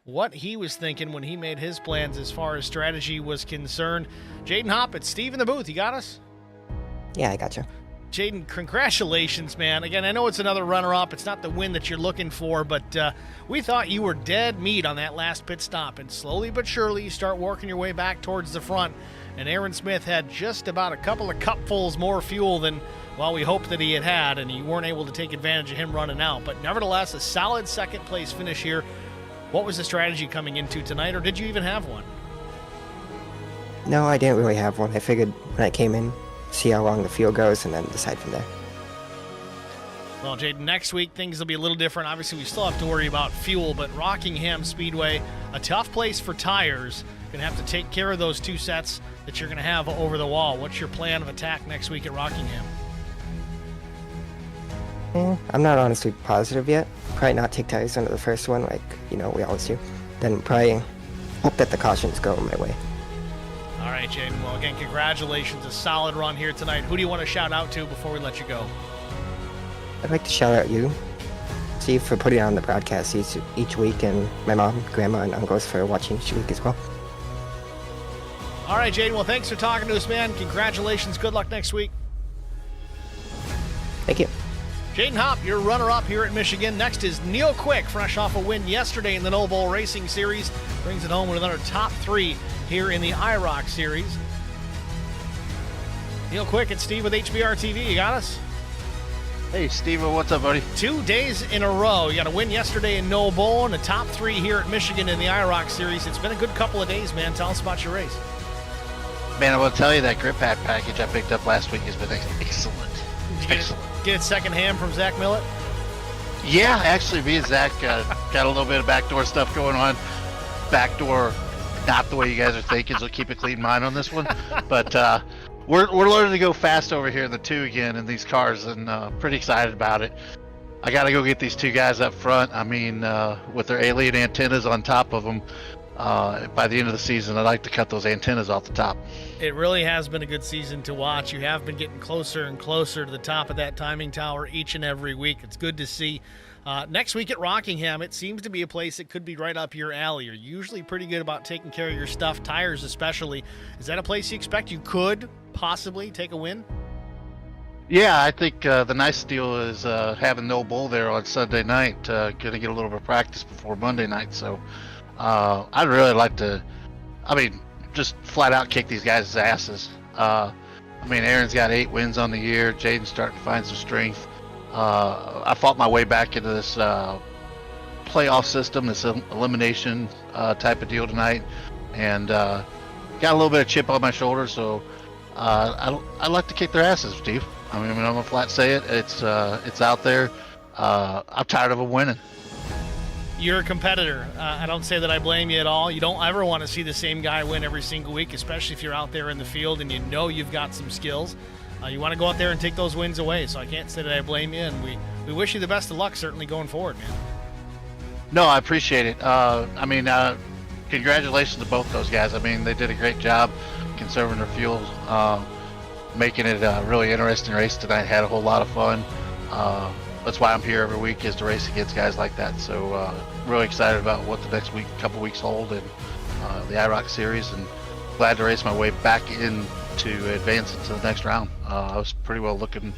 what he was thinking when he made his plans as far as strategy was concerned. Jaden Hopp, it's Steve in the booth. You got us? Yeah, I got you. Jaden, congratulations, man. Again, I know it's another runner-up. It's not the win that you're looking for, but we thought you were dead meat on that last pit stop, and slowly but surely you start working your way back towards the front, and Aaron Smith had just about a couple of cupfuls more fuel than, well, we hoped that he had, and you weren't able to take advantage of him running out. But nevertheless, a solid second-place finish here. What was the strategy coming into tonight, or did you even have one? No, I didn't really have one. I figured when I came in, see how long the field goes, and then decide from there. Well, Jaden, next week things will be a little different. Obviously, we still have to worry about fuel, but Rockingham Speedway, a tough place for tires. Going to have to take care of those 2 sets that you're going to have over the wall. What's your plan of attack next week at Rockingham? I'm not honestly positive yet. Probably not take tires under the first one like, we always do. Then probably hope that the cautions go my way. All right, Jaden. Well, again, congratulations. A solid run here tonight. Who do you want to shout out to before we let you go? I'd like to shout out you, Steve, for putting on the broadcast each week, and my mom, grandma, and uncles for watching each week as well. All right, Jaden. Well, thanks for talking to us, man. Congratulations. Good luck next week. Thank you. Jaden Hopp, your runner-up here at Michigan. Next is Neil Quick, fresh off a win yesterday in the No Bowl Racing Series. Brings it home with another top 3 here in the IROC Series. Neil Quick and Steve with HBR TV. You got us? Hey, Steve, what's up, buddy? 2 days in a row. You got a win yesterday in No Bowl and a top 3 here at Michigan in the IROC Series. It's been a good couple of days, man. Tell us about your race. Man, I will tell you that grip pad package I picked up last week has been excellent. Excellent. Get it secondhand from Zach Millett? Yeah, actually, me and Zach got a little bit of backdoor stuff going on. Backdoor, not the way you guys are thinking, so keep a clean mind on this one. But we're learning to go fast over here in the 2 again in these cars, and pretty excited about it. I got to go get these 2 guys up front. I mean, with their alien antennas on top of them, by the end of the season, I'd like to cut those antennas off the top. It really has been a good season to watch. You have been getting closer and closer to the top of that timing tower each and every week. It's good to see. Next week at Rockingham, it seems to be a place that could be right up your alley. You're usually pretty good about taking care of your stuff, tires especially. Is that a place you expect you could possibly take a win? Yeah, I think the nice deal is having No Bowl there on Sunday night. Going to get a little bit of practice before Monday night, so I'd really like to, just flat out kick these guys' asses. Aaron's got 8 wins on the year. Jaden's starting to find some strength. I fought my way back into this playoff system, this elimination type of deal tonight, and got a little bit of chip on my shoulder, so I'd like to kick their asses, Steve. I'm gonna flat say it. It's out there. I'm tired of them winning. You're a competitor. I don't say that I blame you at all. You don't ever want to see the same guy win every single week, especially if you're out there in the field and you know you've got some skills. You want to go out there and take those wins away, so I can't say that I blame you, and we wish you the best of luck certainly going forward, man. No, I appreciate it. Congratulations to both those guys. They did a great job conserving their fuel, making it a really interesting race tonight. Had a whole lot of fun. That's why I'm here every week, is to race against guys like that. So really excited about what the next couple weeks hold in the IROC series, and glad to race my way back into advancing to the next round. I was pretty well looking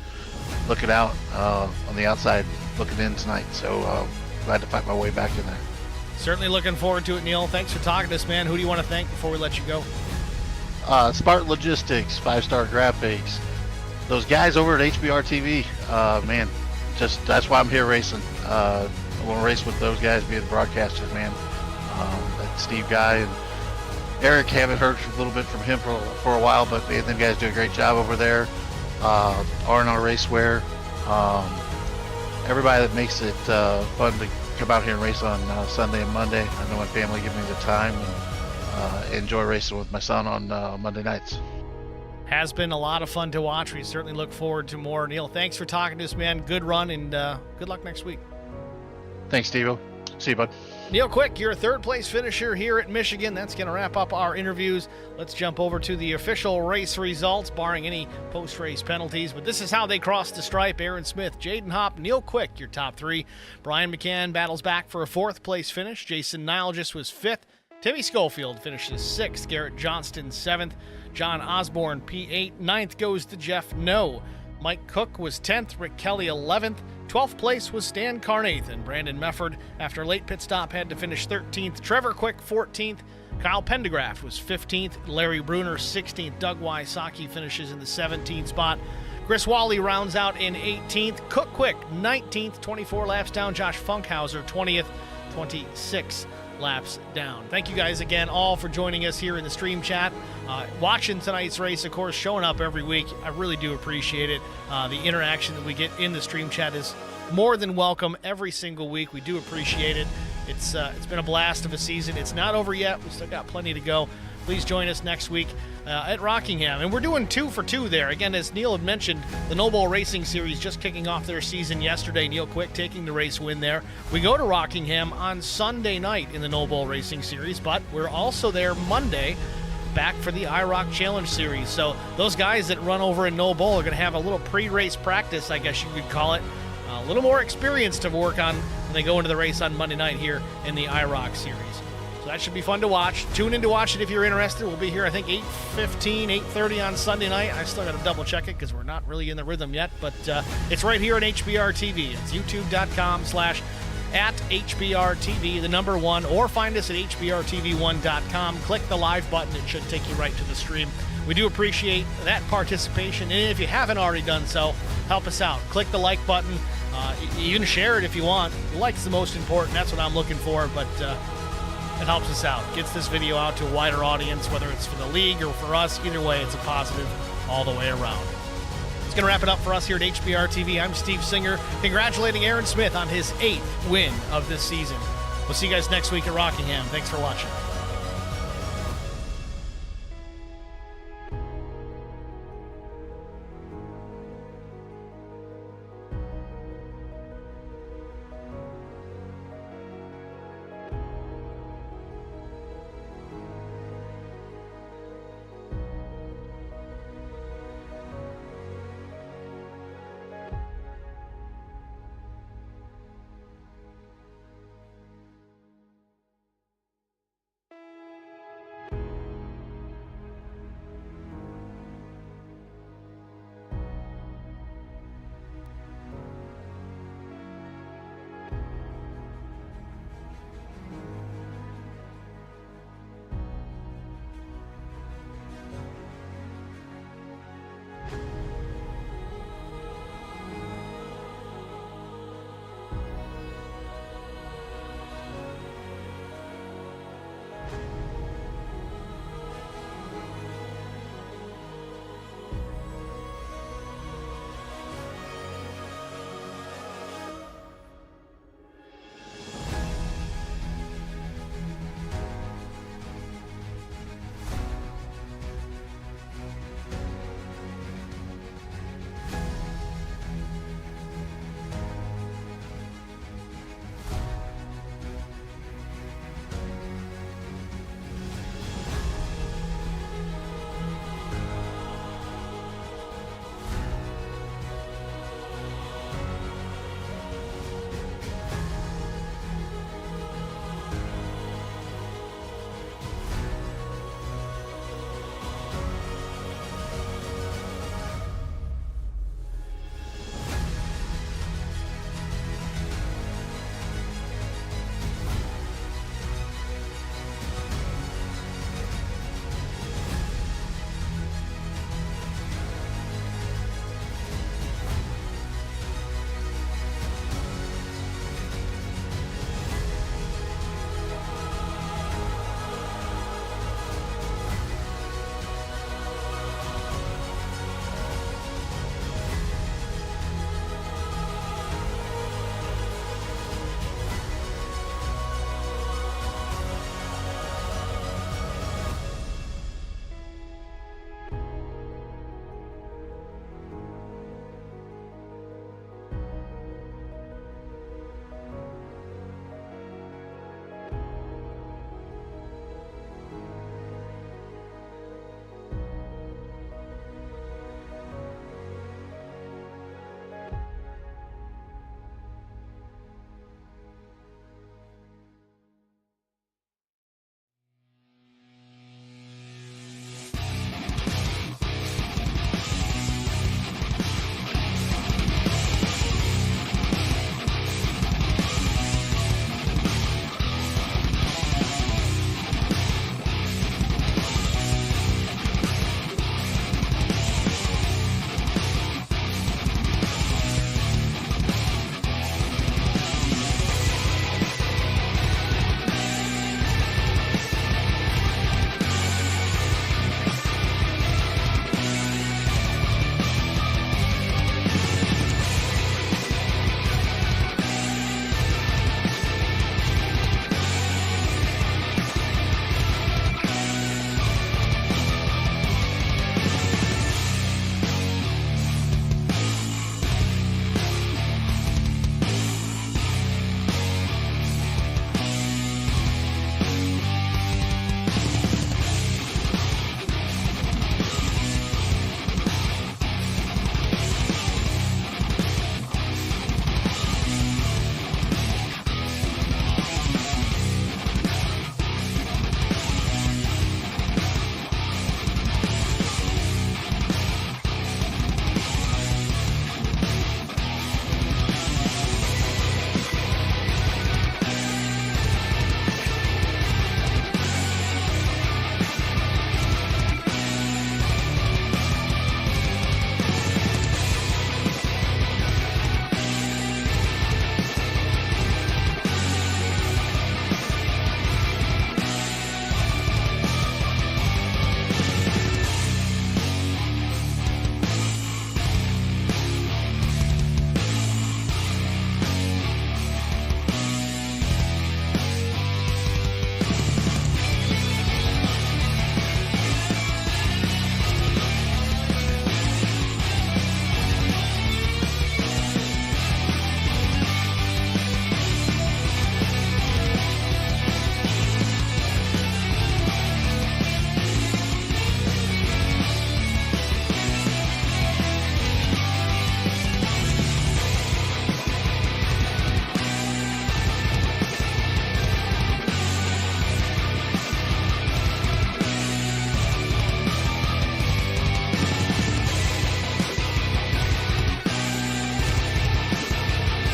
out on the outside, looking in tonight. So glad to fight my way back in there. Certainly looking forward to it, Neil. Thanks for talking to us, man. Who do you want to thank before we let you go? Spartan Logistics, 5-star grab bags. Those guys over at HBR TV, man. Just that's why I'm here racing. I want to race with those guys, be the broadcasters, man. That Steve guy and Eric, haven't heard a little bit from him for a while, but them guys do a great job over there. R&R Racewear, everybody that makes it fun to come out here and race on Sunday and Monday. I know my family give me the time, and enjoy racing with my son on Monday nights. Has been a lot of fun to watch. We certainly look forward to more. Neil, thanks for talking to us, man. Good run, and good luck next week. Thanks, Steve. See you, bud. Neil Quick, you're a third-place finisher here at Michigan. That's going to wrap up our interviews. Let's jump over to the official race results, barring any post-race penalties. But this is how they crossed the stripe. Aaron Smith, Jaden Hopp, Neil Quick, your top 3. Brian McCann battles back for a 4th-place finish. Jason Nilgis was 5th. Timmy Schofield finishes 6th. Garrett Johnston 7th. John Osborne, P8. 9th goes to Jeff No. Mike Cook was 10th. Rick Kelly 11th. 12th place was Stan Carnathan. Brandon Mefford, after a late pit stop, had to finish 13th. Trevor Quick 14th. Kyle Pendergraft was 15th. Larry Bruner 16th. Doug Wysocki finishes in the 17th spot. Chris Wally rounds out in 18th. Cook Quick 19th. 24 laps down. Josh Funkhauser 20th. 26 laps down. Thank you guys again all for joining us here in the stream chat. Watching tonight's race, of course, showing up every week. I really do appreciate it. The interaction that we get in the stream chat is more than welcome every single week. We do appreciate it. It's been a blast of a season. It's not over yet. We still got plenty to go. Please join us next week at Rockingham. And we're doing 2 for 2 there. Again, as Neil had mentioned, the No Bowl Racing Series just kicking off their season yesterday. Neil Quick taking the race win there. We go to Rockingham on Sunday night in the No Bowl Racing Series, but we're also there Monday, back for the IROC Challenge Series. So those guys that run over in No Bowl are going to have a little pre-race practice, I guess you could call it. A little more experience to work on when they go into the race on Monday night here in the IROC Series. So that should be fun to watch. Tune in to watch it if you're interested. We'll be here, I think, 8:15, 8:30 on Sunday night. I still got to double check it because we're not really in the rhythm yet. But it's right here on HBR TV. It's youtube.com/@HBRTV, the number 1, or find us at HBRTV1.com. Click the live button. It should take you right to the stream. We do appreciate that participation. And if you haven't already done so, help us out. Click the like button. You can share it if you want. Like's the most important. That's what I'm looking for. But it helps us out. Gets this video out to a wider audience, whether it's for the league or for us. Either way, it's a positive all the way around. It's going to wrap it up for us here at HBR TV. I'm Steve Singer, congratulating Aaron Smith on his 8th win of this season. We'll see you guys next week at Rockingham. Thanks for watching.